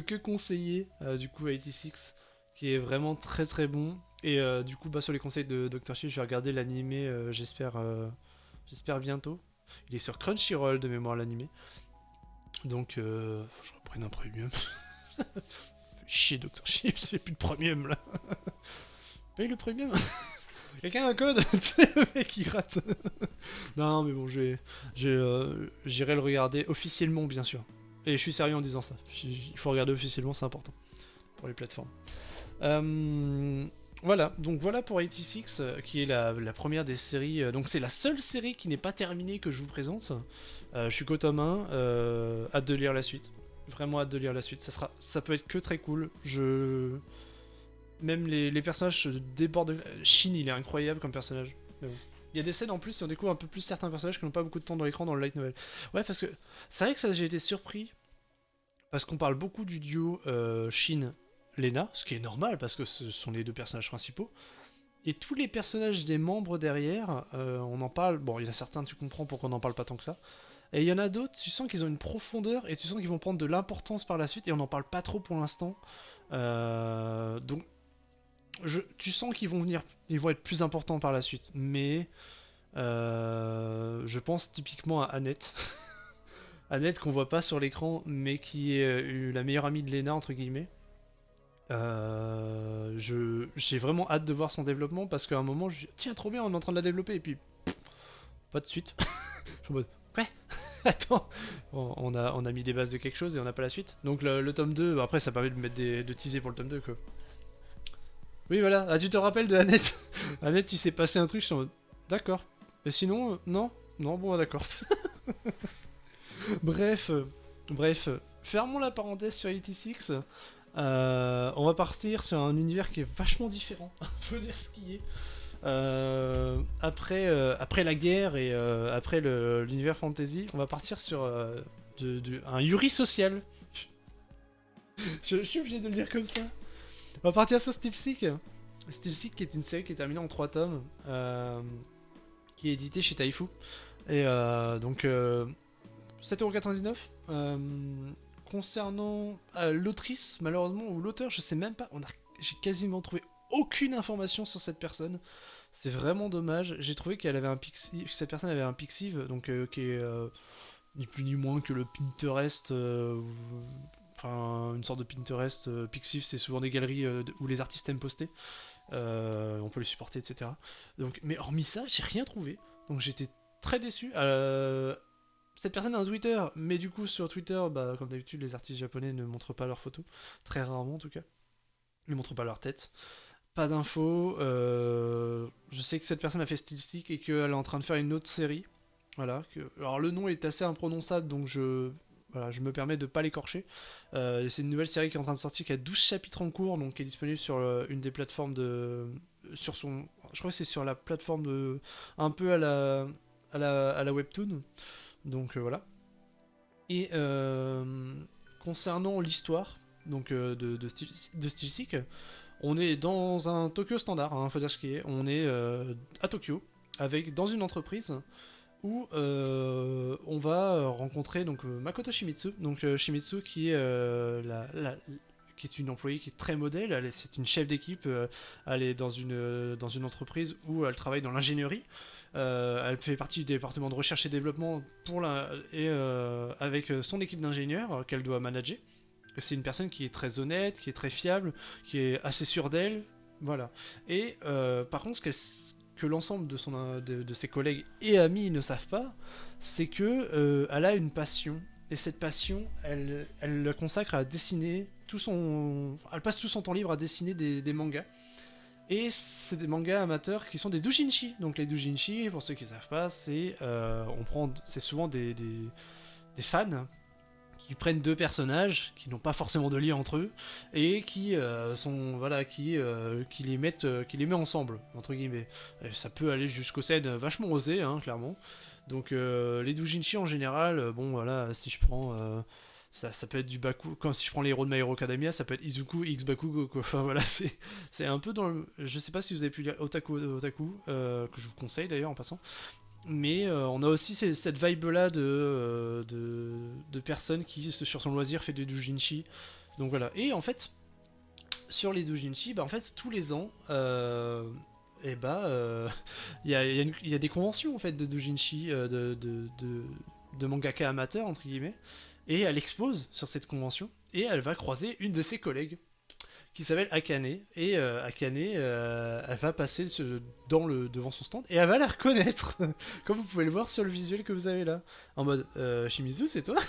que conseiller du coup 86, qui est vraiment très très bon. Et du coup, bah sur les conseils de Dr. Shield, je vais regarder l'animé. J'espère bientôt. Il est sur Crunchyroll de mémoire l'animé. Donc, faut que je reprenne un premium. Fait chier Dr. Shield, c'est plus de premium là. Paye le premium. Quelqu'un a un code. Le mec qui rate. Non, mais bon, j'irai le regarder officiellement, bien sûr. Et je suis sérieux en disant ça. Il faut regarder officiellement, c'est important pour les plateformes. Euh, voilà, donc voilà pour 86, qui est la première des séries. Donc c'est la seule série qui n'est pas terminée que je vous présente. Je suis qu'au tome 1, hâte de lire la suite. Vraiment hâte de lire la suite. Ça peut être que très cool. Même les personnages se débordent. Shin, il est incroyable comme personnage. Mais bon. Il y a des scènes en plus, et on découvre un peu plus certains personnages qui n'ont pas beaucoup de temps dans l'écran dans le light novel. Ouais, parce que c'est vrai que ça, j'ai été surpris, parce qu'on parle beaucoup du duo Shin-Lena, ce qui est normal, parce que ce sont les deux personnages principaux. Et tous les personnages des membres derrière, on en parle. Bon, il y en a certains, tu comprends pourquoi on n'en parle pas tant que ça. Et il y en a d'autres, tu sens qu'ils ont une profondeur, et tu sens qu'ils vont prendre de l'importance par la suite, et on n'en parle pas trop pour l'instant. Donc tu sens qu'ils vont venir, ils vont être plus importants par la suite. Mais je pense typiquement à Annette. Annette qu'on voit pas sur l'écran, mais qui est la meilleure amie de Lena entre guillemets. J'ai vraiment hâte de voir son développement, parce qu'à un moment je dis tiens trop bien, on est en train de la développer, et puis pas de suite. Je suis en mode ouais. Attends, on a mis des bases de quelque chose et on n'a pas la suite. Donc le tome 2, bah, après ça permet de mettre de teaser pour le tome 2 quoi. Oui, voilà. Ah, tu te rappelles de Annette. Annette, il s'est passé un truc, je suis en mode d'accord. Mais sinon, non. Non, bon, d'accord. Bref, fermons la parenthèse sur 86. On va partir sur un univers qui est vachement différent. Faut dire ce qui est. Après la guerre et après l'univers fantasy, on va partir sur un Yuri social. Je suis obligé de le dire comme ça. On va partir sur Steel Seek. Steel Seek, qui est une série qui est terminée en 3 tomes, qui est éditée chez Taifu. Et donc, 7,99€. Concernant l'autrice, malheureusement, ou l'auteur, je sais même pas. J'ai quasiment trouvé aucune information sur cette personne. C'est vraiment dommage. J'ai trouvé qu'elle avait un pixiv, que cette personne avait un pixiv, donc qui est ni plus ni moins que le Pinterest. Enfin, une sorte de Pinterest. Pixiv, c'est souvent des galeries où les artistes aiment poster. On peut les supporter, etc. Donc, mais hormis ça, j'ai rien trouvé. Donc j'étais très déçu. Cette personne a un Twitter, mais du coup sur Twitter, bah, comme d'habitude, les artistes japonais ne montrent pas leurs photos. Très rarement en tout cas. Ils ne montrent pas leur tête. Pas d'infos. Je sais que cette personne a fait Stylistic et qu'elle est en train de faire une autre série. Voilà. Alors le nom est assez imprononçable, donc voilà, je me permets de pas l'écorcher. C'est une nouvelle série qui est en train de sortir, qui a 12 chapitres en cours, donc qui est disponible sur une des plateformes sur son, je crois que c'est sur la plateforme de, un peu à la webtoon. Donc voilà. Et concernant l'histoire, donc de Stylesic, on est dans un Tokyo standard, hein, faut dire ce qui est. On est à Tokyo, avec dans une entreprise où on va rencontrer donc Makoto Shimizu. Donc Shimizu qui est qui est une employée qui est très modèle. C'est une chef d'équipe. Elle est dans une entreprise où elle travaille dans l'ingénierie. Elle fait partie du département de recherche et développement avec son équipe d'ingénieurs qu'elle doit manager. C'est une personne qui est très honnête, qui est très fiable, qui est assez sûre d'elle. Voilà. Et par contre, que l'ensemble de ses collègues et amis ne savent pas, c'est que elle a une passion. Et cette passion, elle la consacre à dessiner elle passe tout son temps libre à dessiner des mangas. Et c'est des mangas amateurs qui sont des doujinshi. Donc les doujinshi, pour ceux qui ne savent pas, c'est souvent des fans qui prennent deux personnages qui n'ont pas forcément de lien entre eux et qui sont voilà qui les met ensemble entre guillemets. Et ça peut aller jusqu'aux scènes vachement osées, hein, clairement. Donc les doujinshi en général, bon voilà, si je prends ça peut être du Baku, comme si je prends les héros de My Hero Academia, ça peut être Izuku X Bakugo quoi. Enfin voilà, c'est un peu dans le, je sais pas si vous avez pu lire Otaku que je vous conseille d'ailleurs en passant. Mais on a aussi cette vibe-là de personnes qui, sur son loisir, fait des doujinshi. Donc voilà. Et en fait, sur les doujinshi, bah, en fait, tous les ans, et bah, y a des conventions en fait, de doujinshi, de mangaka amateurs, entre guillemets. Et elle expose sur cette convention. Et elle va croiser une de ses collègues qui s'appelle Akane. Et Akane, elle va passer devant son stand et elle va la reconnaître, comme vous pouvez le voir sur le visuel que vous avez là. En mode, Shimizu, c'est toi?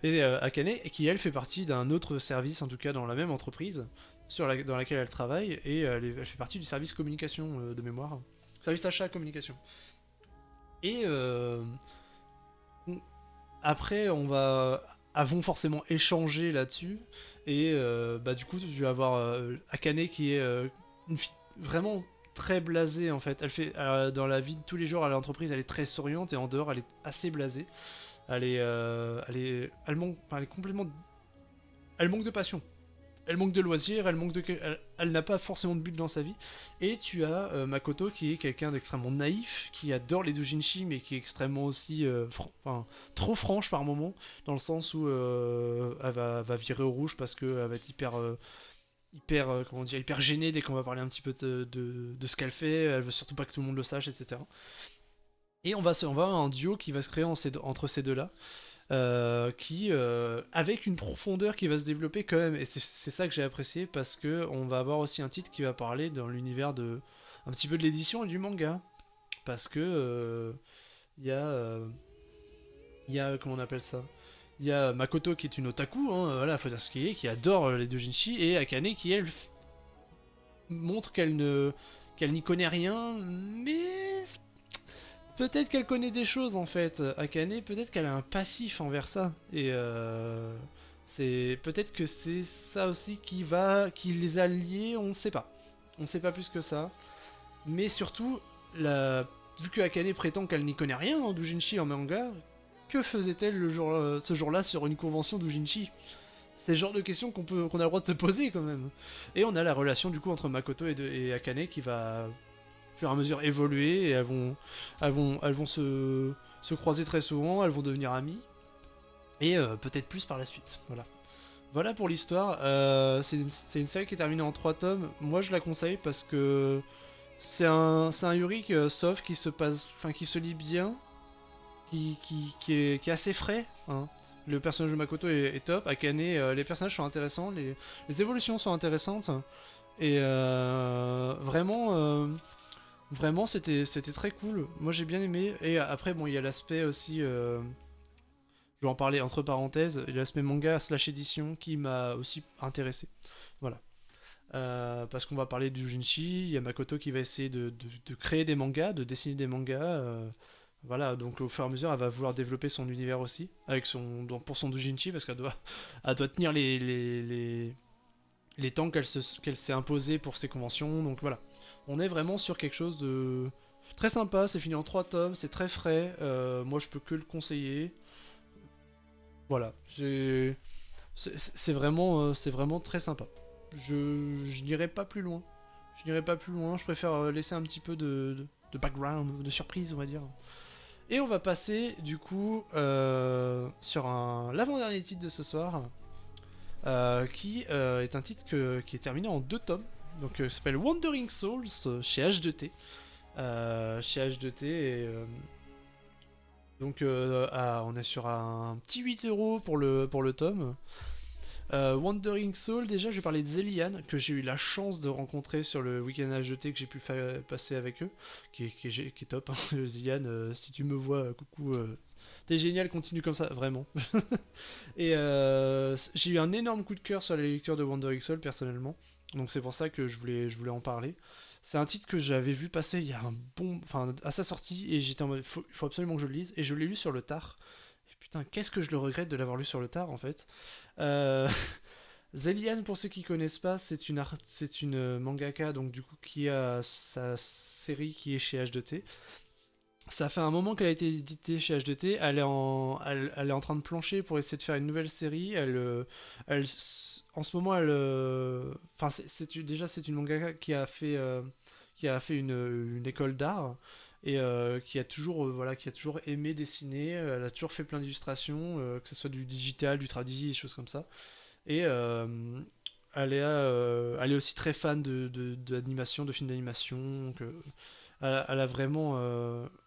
Et Akane, qui elle fait partie d'un autre service, en tout cas dans la même entreprise, dans laquelle elle travaille, et elle fait partie du service communication de mémoire. Service achat communication. Et après, avons forcément échangé là-dessus. Et bah, du coup, tu vas avoir Akane qui est une fille vraiment très blasée en fait. Dans la vie de tous les jours à l'entreprise, elle est très souriante et en dehors, elle est assez blasée. Elle est complètement, elle manque de passion. Elle manque de loisirs, elle n'a pas forcément de but dans sa vie. Et tu as Makoto qui est quelqu'un d'extrêmement naïf, qui adore les doujinshi, mais qui est extrêmement aussi trop franche par moment, dans le sens où va virer au rouge parce qu'elle va être hyper gênée dès qu'on va parler un petit peu de ce qu'elle fait. Elle veut surtout pas que tout le monde le sache, etc. Et on va avoir un duo qui va se créer entre ces deux-là avec une profondeur qui va se développer quand même, et c'est ça que j'ai apprécié parce que on va avoir aussi un titre qui va parler dans l'univers de un petit peu de l'édition et du manga, parce que il y a comment on appelle ça, il y a Makoto qui est une otaku, hein, voilà, faut dire ce qui est, qui adore les doujinshi, et Akane qui elle montre qu'elle n'y connaît rien, mais peut-être qu'elle connaît des choses en fait. Akane, peut-être qu'elle a un passif envers ça. Et c'est peut-être que c'est ça aussi qui les a liés. On ne sait pas. On ne sait pas plus que ça. Mais surtout, vu que Akane prétend qu'elle n'y connaît rien en doujinshi en manga, que faisait-elle ce jour-là sur une convention doujinshi? C'est le genre de questions qu'on a le droit de se poser quand même. Et on a la relation du coup entre Makoto et Akane qui va au fur et à mesure évoluer, et elles vont se croiser très souvent, elles vont devenir amies, et peut-être plus par la suite. Voilà. Voilà pour l'histoire. C'est une série qui est terminée en 3 tomes. Moi je la conseille parce que c'est un Yuri soft qui qui se lit bien, qui est assez frais. Hein. Le personnage de Makoto est top. Akane, les personnages sont intéressants, les évolutions sont intéressantes. Et vraiment, c'était très cool. Moi, j'ai bien aimé. Et après, bon, il y a l'aspect aussi. Je vais en parler entre parenthèses. L'aspect manga slash édition qui m'a aussi intéressé. Voilà. Parce qu'on va parler du Junshi. Il y a Makoto qui va essayer de créer des mangas, de dessiner des mangas. Voilà, donc au fur et à mesure, elle va vouloir développer son univers aussi. Pour son doujinshi, parce elle doit tenir les temps qu'elle s'est imposée pour ses conventions. Donc voilà, on est vraiment sur quelque chose de très sympa. C'est fini en 3 tomes, c'est très frais. Moi, je peux que le conseiller. Voilà, c'est vraiment très sympa. Je n'irai pas plus loin. Je n'irai pas plus loin. Je préfère laisser un petit peu de background, de surprise, on va dire. Et on va passer du coup sur l'avant-dernier titre de ce soir, qui est un titre qui est terminé en 2 tomes. Donc ça s'appelle Wandering Souls chez H2T. Chez H2T et donc on est sur un petit 8 € pour le tome. Wandering Soul, déjà je vais parler de Zelian, que j'ai eu la chance de rencontrer sur le week-end HDT que j'ai pu passer avec eux, qui est top. Hein. Zelian, si tu me vois, coucou, t'es génial, continue comme ça, vraiment. Et j'ai eu un énorme coup de cœur sur la lecture de Wandering Soul personnellement, donc c'est pour ça que je voulais en parler. C'est un titre que j'avais vu passer il y a enfin à sa sortie et j'étais en mode il faut absolument que je le lise et je l'ai lu sur le tard. Et putain, qu'est-ce que je le regrette de l'avoir lu sur le tard en fait. Euh, Zelian, pour ceux qui connaissent pas, c'est une mangaka donc du coup qui a sa série qui est chez H2T. Ça fait un moment qu'elle a été éditée chez H2T. Elle est en train de plancher pour essayer de faire une nouvelle série. En ce moment, enfin, déjà c'est une mangaka qui a fait une école d'art et qui a toujours aimé dessiner. Elle a toujours fait plein d'illustrations, que ce soit du digital, du tradi, des choses comme ça. Et elle est aussi très fan d'animation, de films d'animation. Donc, elle a vraiment,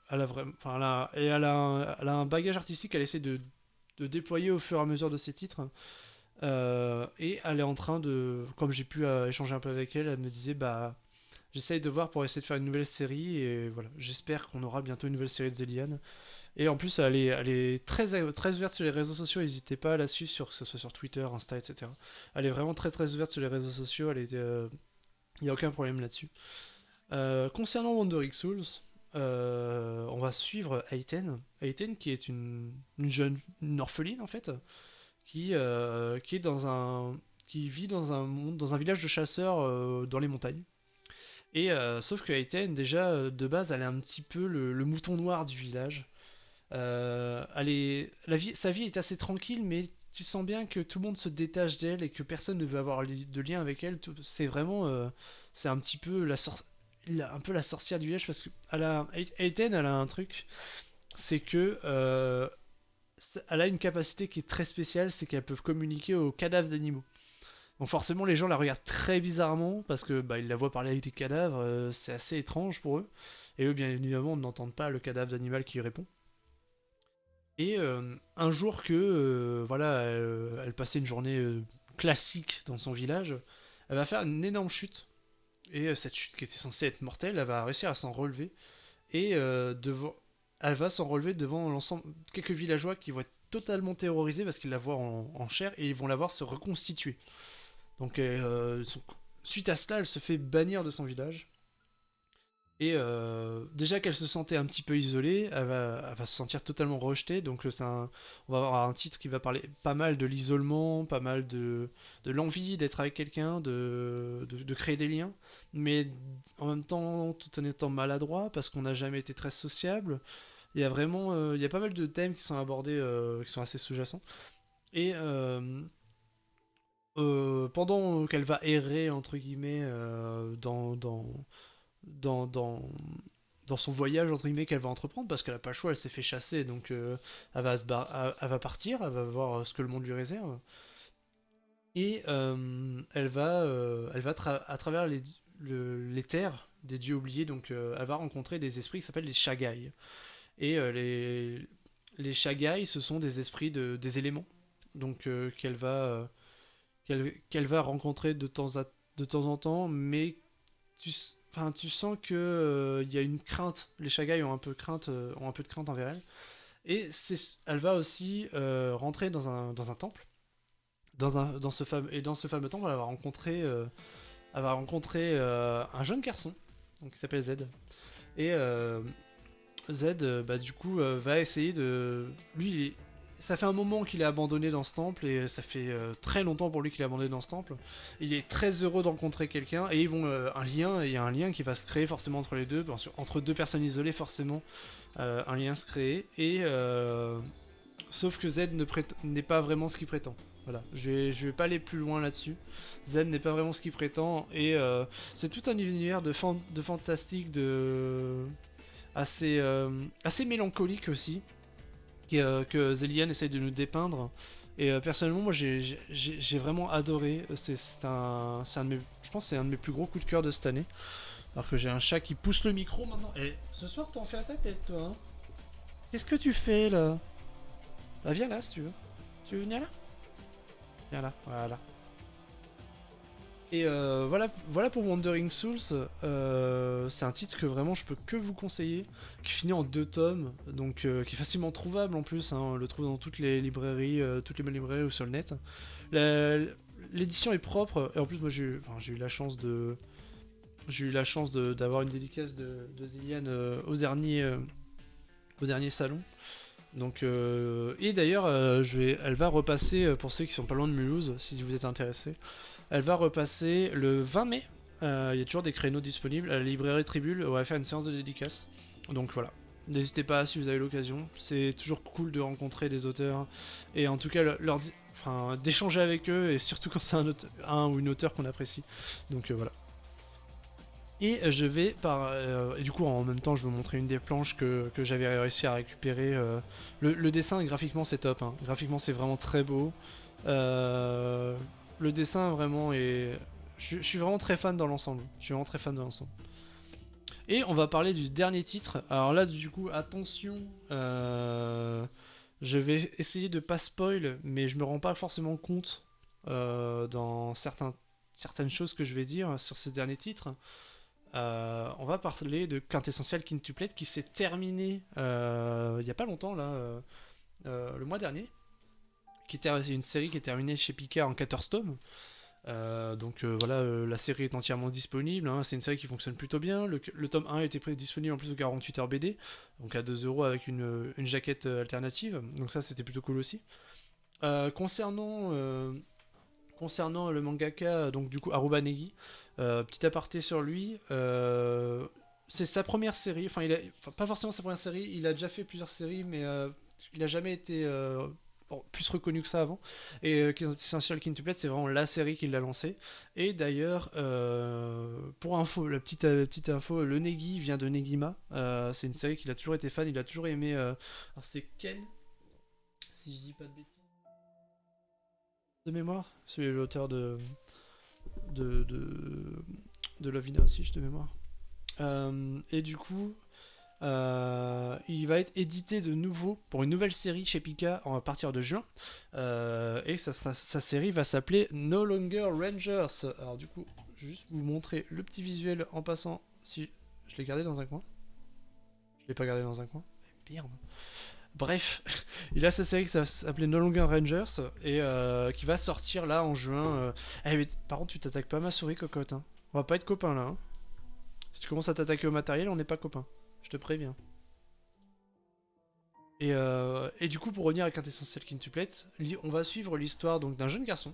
enfin, elle a un bagage artistique qu'elle essaie de déployer au fur et à mesure de ses titres. Et elle est en train de, comme j'ai pu échanger un peu avec elle, elle me disait bah j'essaye de voir pour essayer de faire une nouvelle série et voilà, j'espère qu'on aura bientôt une nouvelle série de Zelian. Et en plus, elle est très ouverte sur les réseaux sociaux. N'hésitez pas à la suivre, que ce soit sur Twitter, Insta, etc. Elle est vraiment très ouverte sur les réseaux sociaux. Il n'y a aucun problème là-dessus. Concernant Wandering Souls, on va suivre Aiten. Aiten qui est une orpheline en fait, qui est qui vit dans un village de chasseurs dans les montagnes. Et sauf que Aiten, déjà de base, elle est un petit peu le mouton noir du village. Sa vie est assez tranquille, mais tu sens bien que tout le monde se détache d'elle et que personne ne veut avoir de lien avec elle. C'est vraiment, c'est un petit peu un peu la sorcière du village parce que Aiten, elle a un truc, c'est que elle a une capacité qui est très spéciale, c'est qu'elle peut communiquer aux cadavres d'animaux. Donc forcément, les gens la regardent très bizarrement parce que bah, ils la voient parler avec des cadavres, c'est assez étrange pour eux. Et eux, bien évidemment, n'entendent pas le cadavre d'animal qui répond. Et un jour que voilà, elle passait une journée classique dans son village, elle va faire une énorme chute. Et cette chute qui était censée être mortelle, elle va réussir à s'en relever. Et elle va s'en relever devant l'ensemble quelques villageois qui vont être totalement terrorisés parce qu'ils la voient en chair et ils vont la voir se reconstituer. Donc suite à cela, elle se fait bannir de son village. Et déjà qu'elle se sentait un petit peu isolée, elle va se sentir totalement rejetée. Donc on va avoir un titre qui va parler pas mal de l'isolement, pas mal de l'envie d'être avec quelqu'un, de créer des liens, mais en même temps tout en étant maladroit parce qu'on n'a jamais été très sociable. Il y a vraiment, il y a pas mal de thèmes qui sont abordés, qui sont assez sous-jacents. Et pendant qu'elle va errer entre guillemets dans, dans, dans son voyage entre guillemets qu'elle va entreprendre parce qu'elle a pas le choix, elle s'est fait chasser donc elle va partir, elle va voir ce que le monde lui réserve et elle va à travers les terres des dieux oubliés donc elle va rencontrer des esprits qui s'appellent les Shagai et les Shagai ce sont des esprits des éléments donc qu'elle va rencontrer de temps en temps mais tu, enfin, tu sens que il y a une crainte. Les Shagai ont un peu de crainte envers elle. Et elle va aussi rentrer dans un temple. Dans ce fameux temple, elle va rencontrer un jeune garçon donc, qui s'appelle Z. Et Z, bah, du coup, va essayer de. Lui, ça fait un moment qu'il est abandonné dans ce temple, et ça fait très longtemps pour lui qu'il est abandonné dans ce temple. Il est très heureux de rencontrer quelqu'un, et ils vont il y a un lien qui va se créer forcément entre les deux, bien sûr, entre deux personnes isolées forcément, un lien se créer, et sauf que Z n'est pas vraiment ce qu'il prétend. Voilà, je vais pas aller plus loin là-dessus. Z n'est pas vraiment ce qu'il prétend, et c'est tout un univers de fantastique, assez mélancolique aussi, que Zelian essaye de nous dépeindre. Et personnellement, moi j'ai vraiment adoré. C'est un de mes, je pense que c'est un de mes plus gros coups de cœur de cette année. Alors que j'ai un chat qui pousse le micro maintenant. Et ce soir, t'en fais à ta tête, toi. Hein. Qu'est-ce que tu fais là? Bah, viens là si tu veux. Tu veux venir là? Viens là, voilà. Et voilà pour Wandering Souls. C'est un titre que vraiment je peux que vous conseiller, qui finit en 2 tomes, donc qui est facilement trouvable en plus. Hein, on le trouve dans toutes les librairies, toutes les bonnes librairies ou sur le net. L'édition est propre, et en plus moi j'ai eu la chance d'avoir une dédicace de Zilliane au dernier salon. Donc, et d'ailleurs, elle va repasser, pour ceux qui sont pas loin de Mulhouse, si vous êtes intéressés, elle va repasser le 20 mai. Il y a toujours des créneaux disponibles à la librairie Tribule. On va faire une séance de dédicace. Donc voilà. N'hésitez pas si vous avez l'occasion. C'est toujours cool de rencontrer des auteurs. Et en tout cas, d'échanger avec eux. Et surtout quand c'est un ou une auteure qu'on apprécie. Donc voilà. Et je vais et du coup, en même temps, je vais vous montrer une des planches que j'avais réussi à récupérer. Le dessin, graphiquement, c'est top. Hein. Graphiquement, c'est vraiment très beau. Le dessin, vraiment, est. Je suis vraiment très fan dans l'ensemble. Je suis vraiment très fan de l'ensemble. Et on va parler du dernier titre. Alors là, du coup, attention. Je vais essayer de pas spoil, mais je me rends pas forcément compte dans certaines choses que je vais dire sur ce dernier titre. On va parler de Quintessential Quintuplets qui s'est terminé il y a pas longtemps, là, le mois dernier. C'est une série qui est terminée chez Picard en 14 tomes. Donc voilà, la série est entièrement disponible. Hein. C'est une série qui fonctionne plutôt bien. Le tome 1 était disponible en plus de 48 heures BD, donc à 2€ avec une jaquette alternative. Donc ça, c'était plutôt cool aussi. Concernant le mangaka, donc du coup Aruba Negi, petit aparté sur lui, c'est sa première série, pas forcément sa première série, il a déjà fait plusieurs séries, mais il a jamais été plus reconnu que ça avant. Et Essential Quintuplet, c'est vraiment la série qui l'a lancé. Et d'ailleurs, pour info, la petite info, le Negi vient de Negima, c'est une série qu'il a toujours été fan, il a toujours aimé. Alors c'est Ken, si je dis pas de bêtises. De mémoire, c'est l'auteur de, de, de Lovina aussi, de mémoire. Et du coup, il va être édité de nouveau pour une nouvelle série chez Pika à partir de juin. Et sa série va s'appeler No Longer Rangers. Alors du coup, je vais juste vous montrer le petit visuel en passant. Si je l'ai gardé dans un coin. Je l'ai pas gardé dans un coin. Merde. Bref, il a sa série qui s'appelait No Longer Rangers et qui va sortir là en juin. Mais, par contre, tu t'attaques pas à ma souris, cocotte. Hein. On va pas être copains là. Hein. Si tu commences à t'attaquer au matériel, on n'est pas copains. Je te préviens. Et du coup, pour revenir à Quintessential Quintuplets, on va suivre l'histoire donc d'un jeune garçon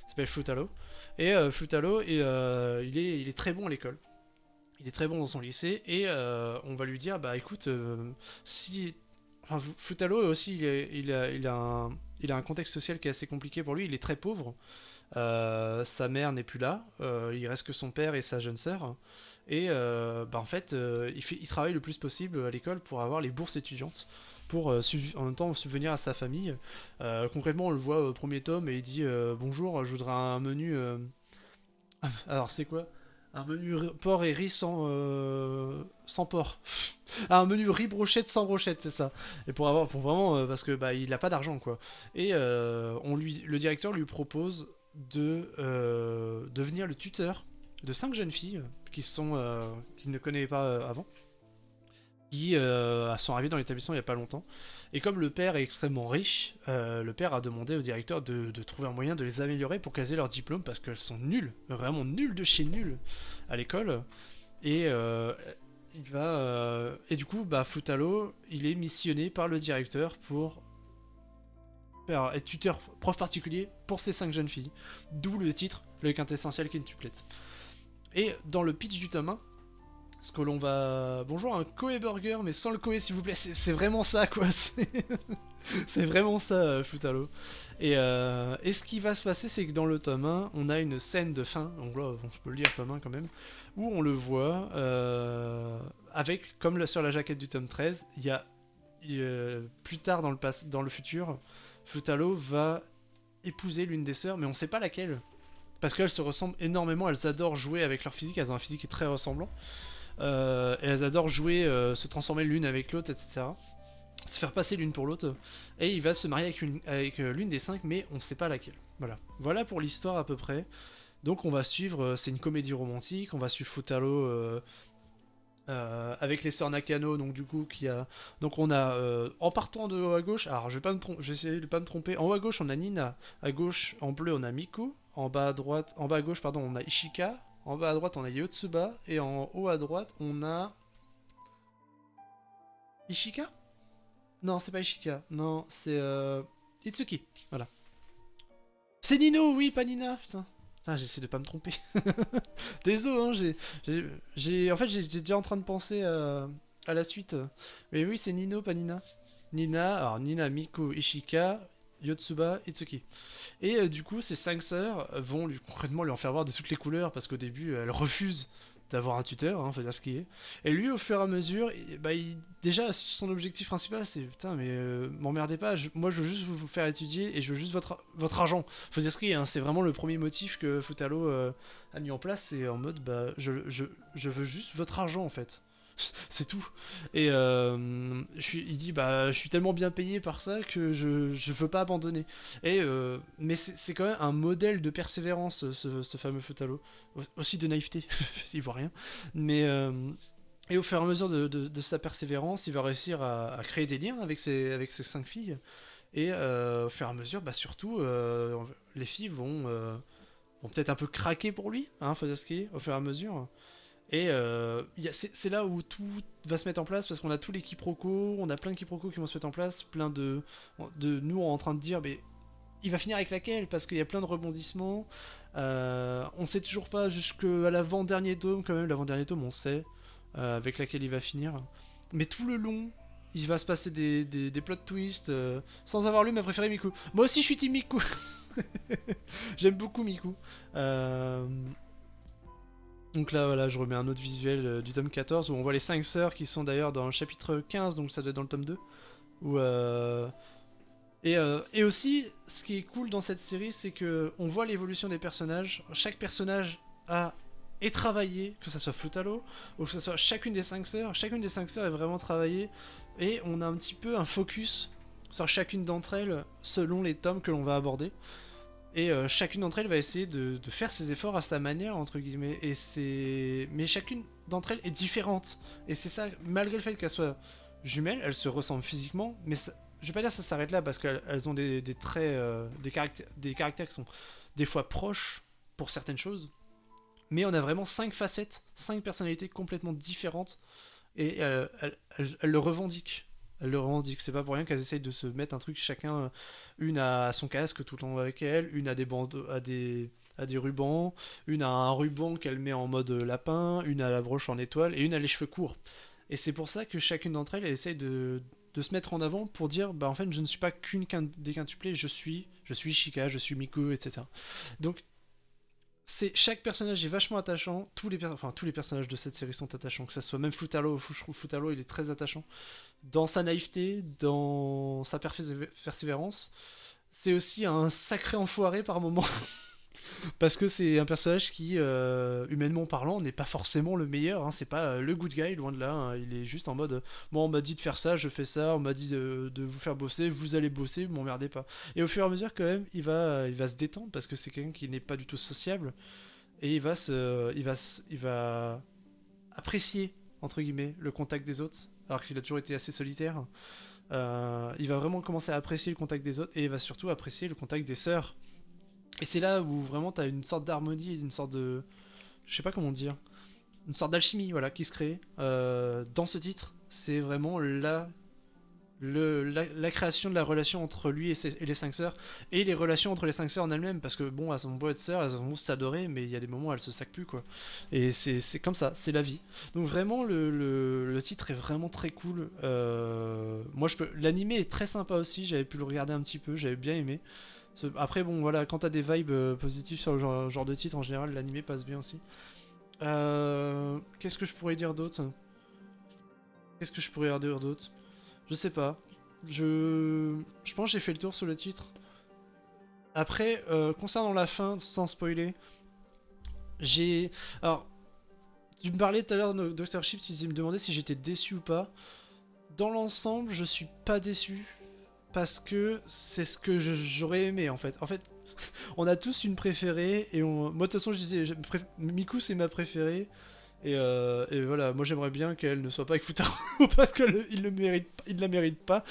qui s'appelle Futalo. Et Futalo, il est très bon à l'école. Il est très bon dans son lycée et on va lui dire bah écoute, si enfin, Futalo aussi, il a un contexte social qui est assez compliqué pour lui. Il est très pauvre. Sa mère n'est plus là. Il reste que son père et sa jeune sœur. Et en fait, il travaille le plus possible à l'école pour avoir les bourses étudiantes, pour en même temps subvenir à sa famille. Concrètement, on le voit au premier tome et il dit bonjour, je voudrais un menu. Alors, c'est quoi? Un menu porc et riz sans porc. Ah, un menu riz brochette sans brochette, c'est ça. Et pour vraiment, parce que il a pas d'argent quoi. Et le directeur lui propose de devenir le tuteur de 5 jeunes filles qu'il ne connaissait pas avant, qui sont arrivées dans l'établissement il y a pas longtemps. Et comme le père est extrêmement riche, le père a demandé au directeur de trouver un moyen de les améliorer pour qu'elles aient leur diplôme parce qu'elles sont nulles, vraiment nulles de chez nulles à l'école. Et et du coup, Futalo, il est missionné par le directeur pour être tuteur, prof particulier pour ces 5 jeunes filles. D'où le titre, le quintessentiel quintuplet. Et dans le pitch du tome 1, ce que l'on va... Bonjour, un Koei Burger, mais sans le Koei s'il vous plaît, c'est vraiment ça quoi, c'est vraiment ça, Futalo. Et ce qui va se passer, c'est que dans le tome 1, on a une scène de fin, donc là, je peux le lire tome 1 quand même, où on le voit, avec, comme sur la jaquette du tome 13, il y a, plus tard dans le futur, Futalo va épouser l'une des sœurs, mais on sait pas laquelle. Parce qu'elles se ressemblent énormément, elles adorent jouer avec leur physique, elles ont un physique qui est très ressemblant. Et elles adorent jouer, se transformer l'une avec l'autre, etc. Se faire passer l'une pour l'autre. Et il va se marier avec l'une des 5, mais on ne sait pas laquelle. Voilà pour l'histoire à peu près. Donc on va suivre, c'est une comédie romantique, on va suivre Futalo avec les sœurs Nakano, donc du coup donc on a en partant de haut à gauche, alors je vais essayer de pas me tromper. En haut à gauche on a Nina, à gauche en bleu on a Miku, en bas à gauche pardon on a Ishika, en bas à droite on a Yotsuba et en haut à droite on a Ishika. Non c'est pas Ishika, non c'est Itsuki, voilà. C'est Nino, oui pas Nina, putain. J'essaie de pas me tromper. Désolé, hein, en fait, j'étais déjà en train de penser à la suite. Mais oui, c'est Nino, pas Nina. Alors Nina, Miku, Ishika, Yotsuba, Itsuki. Et du coup, ces 5 sœurs vont concrètement lui en faire voir de toutes les couleurs parce qu'au début, elle refuse d'avoir un tuteur, hein, faut dire ce qui est. Et lui, au fur et à mesure, déjà, son objectif principal, c'est putain, mais m'emmerdez pas, moi je veux juste vous faire étudier et je veux juste votre argent. Faut dire ce qui est, hein, c'est vraiment le premier motif que Futalo a mis en place, c'est en mode, je veux juste votre argent en fait. C'est tout. Et il dit je suis tellement bien payé par ça que je veux pas abandonner. Mais c'est quand même un modèle de persévérance ce fameux Futalo, aussi de naïveté s'il voit rien. Mais et au fur et à mesure de sa persévérance, il va réussir à créer des liens avec ses 5 filles. Et au fur et à mesure, surtout, les filles vont peut-être un peu craquer pour lui, hein, faut dire ce qui est, au fur et à mesure. Et c'est là où tout va se mettre en place parce qu'on a tous les quiproquos, on a plein de quiproquos qui vont se mettre en place, plein de nous en train de dire mais il va finir avec laquelle parce qu'il y a plein de rebondissements. On sait toujours pas jusqu'à l'avant-dernier tome, quand même l'avant-dernier tome on sait avec laquelle il va finir. Mais tout le long, il va se passer des plot twists sans avoir lu ma préférée Miku. Moi aussi je suis team Miku. J'aime beaucoup Miku. Donc là, voilà, je remets un autre visuel du tome 14 où on voit les 5 sœurs qui sont d'ailleurs dans le chapitre 15, donc ça doit être dans le tome 2. Où, et aussi, ce qui est cool dans cette série, c'est que on voit l'évolution des personnages. Chaque personnage est travaillé, que ce soit Futalo ou que ce soit chacune des 5 sœurs. Chacune des 5 sœurs est vraiment travaillée et on a un petit peu un focus sur chacune d'entre elles selon les tomes que l'on va aborder. Et chacune d'entre elles va essayer de faire ses efforts à sa manière, entre guillemets. Mais chacune d'entre elles est différente. Et c'est ça, malgré le fait qu'elles soient jumelles, elles se ressemblent physiquement, mais ça, je vais pas dire que ça s'arrête là, parce qu'elles ont des traits, des caractères qui sont des fois proches pour certaines choses. Mais on a vraiment 5 facettes, 5 personnalités complètement différentes. Et elles le revendiquent. Elles le revendiquent. C'est pas pour rien qu'elles essayent de se mettre un truc chacun. Une a son casque tout le temps avec elle, une a des bandes, a des rubans, une a un ruban qu'elle met en mode lapin, une a la broche en étoile et une a les cheveux courts. Et c'est pour ça que chacune d'entre elles essaye de se mettre en avant pour dire en fait je ne suis pas des quintuplés, je suis Shika, je suis Miku, etc. Donc chaque personnage est vachement attachant, tous les personnages de cette série sont attachants, que ce soit même Futalo, je trouve Futalo il est très attachant dans sa naïveté, dans sa persévérance. C'est aussi un sacré enfoiré par moment parce que c'est un personnage qui humainement parlant n'est pas forcément le meilleur, hein. C'est pas le good guy, loin de là, hein. Il est juste en mode bon on m'a dit de faire ça, je fais ça, on m'a dit de vous faire bosser, vous allez bosser, vous m'emmerdez pas. Et au fur et à mesure quand même il va se détendre parce que c'est quelqu'un qui n'est pas du tout sociable et il va apprécier entre guillemets le contact des autres alors qu'il a toujours été assez solitaire. Il va vraiment commencer à apprécier le contact des autres et il va surtout apprécier le contact des sœurs. Et c'est là où vraiment t'as une sorte d'harmonie, une sorte de... Je sais pas comment dire. Une sorte d'alchimie, voilà, qui se crée dans ce titre. C'est vraiment là La création de la relation entre lui et les cinq sœurs, et les relations entre les cinq sœurs en elles-mêmes, parce que bon, elles ont beau être sœurs, elles ont beau s'adorer, mais il y a des moments où elles se sacent plus, quoi. Et c'est comme ça, c'est la vie. Donc vraiment, le titre est vraiment très cool. Moi, l'animé est très sympa aussi, j'avais pu le regarder un petit peu, j'avais bien aimé. Après, bon, voilà, quand t'as des vibes positives sur le genre de titre, en général, l'animé passe bien aussi. Qu'est-ce que je pourrais dire d'autre? Qu'est-ce que je pourrais dire d'autre? Je sais pas. Je pense que j'ai fait le tour sur le titre. Après, concernant la fin, sans spoiler, j'ai. Alors, tu me parlais tout à l'heure de Dr. Chips, tu me demandais si j'étais déçu ou pas. Dans l'ensemble, je suis pas déçu. Parce que c'est ce que j'aurais aimé en fait. En fait, on a tous une préférée. Et moi, de toute façon, je disais, Miku, c'est ma préférée. Et voilà, moi j'aimerais bien qu'elle ne soit pas avec Futaro parce qu'il le mérite, il la mérite pas.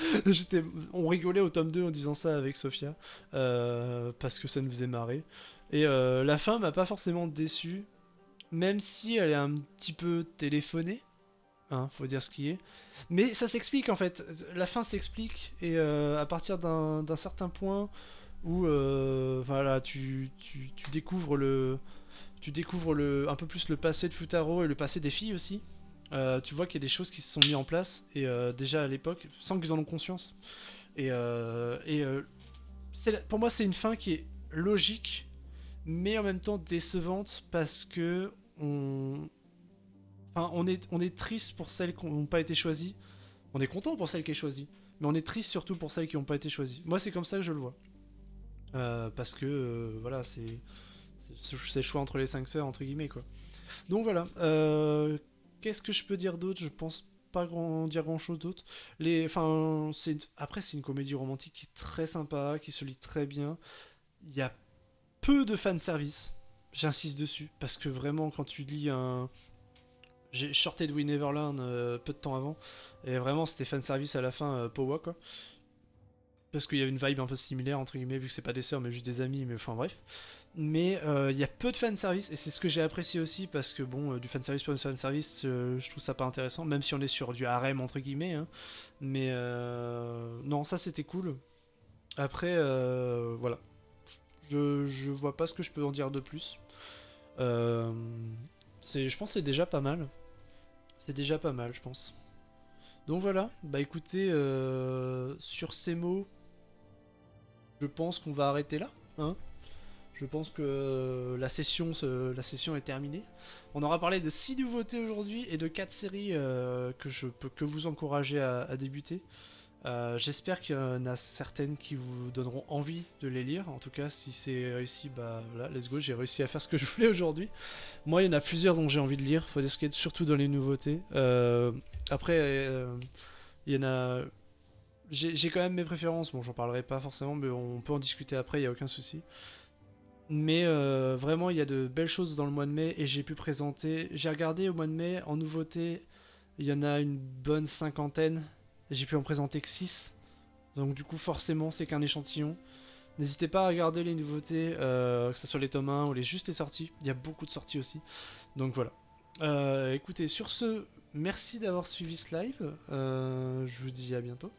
On rigolait au tome 2 en disant ça avec Sophia parce que ça nous faisait marrer. Et la fin m'a pas forcément déçu, même si elle est un petit peu téléphonée, hein, faut dire ce qui est. Mais ça s'explique en fait, la fin s'explique et à partir d'un certain point où voilà, tu découvres un peu plus le passé de Futaro et le passé des filles aussi. Tu vois qu'il y a des choses qui se sont mises en place et déjà à l'époque, sans qu'ils en ont conscience. Et pour moi, c'est une fin qui est logique, mais en même temps décevante parce que on est triste pour celles qui n'ont pas été choisies. On est content pour celles qui ont été choisies, mais on est triste surtout pour celles qui n'ont pas été choisies. Moi, c'est comme ça que je le vois. Parce que voilà, c'est le choix entre les cinq sœurs entre guillemets quoi. Donc voilà. Qu'est-ce que je peux dire d'autre? Je pense pas dire grand chose d'autre. Après, c'est une comédie romantique qui est très sympa, qui se lit très bien. Il y a peu de fanservice. J'insiste dessus. Parce que vraiment, quand tu lis un. J'ai sorti de We Neverland peu de temps avant. Et vraiment, c'était fanservice à la fin, Powa quoi. Parce qu'il y a une vibe un peu similaire, entre guillemets, vu que c'est pas des sœurs, mais juste des amis, mais enfin bref. Mais il y a peu de fanservice, et c'est ce que j'ai apprécié aussi, parce que bon, du fanservice pour du fanservice, je trouve ça pas intéressant, même si on est sur du harem, entre guillemets. Hein. Mais non, ça c'était cool. Après, voilà. Je vois pas ce que je peux en dire de plus. Euh, je pense que c'est déjà pas mal. C'est déjà pas mal, je pense. Donc voilà, bah écoutez, sur ces mots, je pense qu'on va arrêter là. Hein. Je pense que la session est terminée. On aura parlé de 6 nouveautés aujourd'hui et de 4 séries que je peux que vous encourager à débuter. J'espère qu'il y en a certaines qui vous donneront envie de les lire. En tout cas, si c'est réussi, bah voilà, let's go, j'ai réussi à faire ce que je voulais aujourd'hui. Moi, il y en a plusieurs dont j'ai envie de lire. Faut dire ce qu'il y a surtout dans les nouveautés. Après, il y en a. J'ai quand même mes préférences. Bon, j'en parlerai pas forcément, mais on peut en discuter après, il y a aucun souci. Mais vraiment, il y a de belles choses dans le mois de mai et j'ai pu présenter. J'ai regardé au mois de mai en nouveauté, il y en a une bonne cinquantaine. J'ai pu en présenter que 6. Donc, du coup, forcément, c'est qu'un échantillon. N'hésitez pas à regarder les nouveautés, que ce soit les tomes 1 ou juste les sorties. Il y a beaucoup de sorties aussi. Donc voilà. Écoutez, sur ce, merci d'avoir suivi ce live. Je vous dis à bientôt.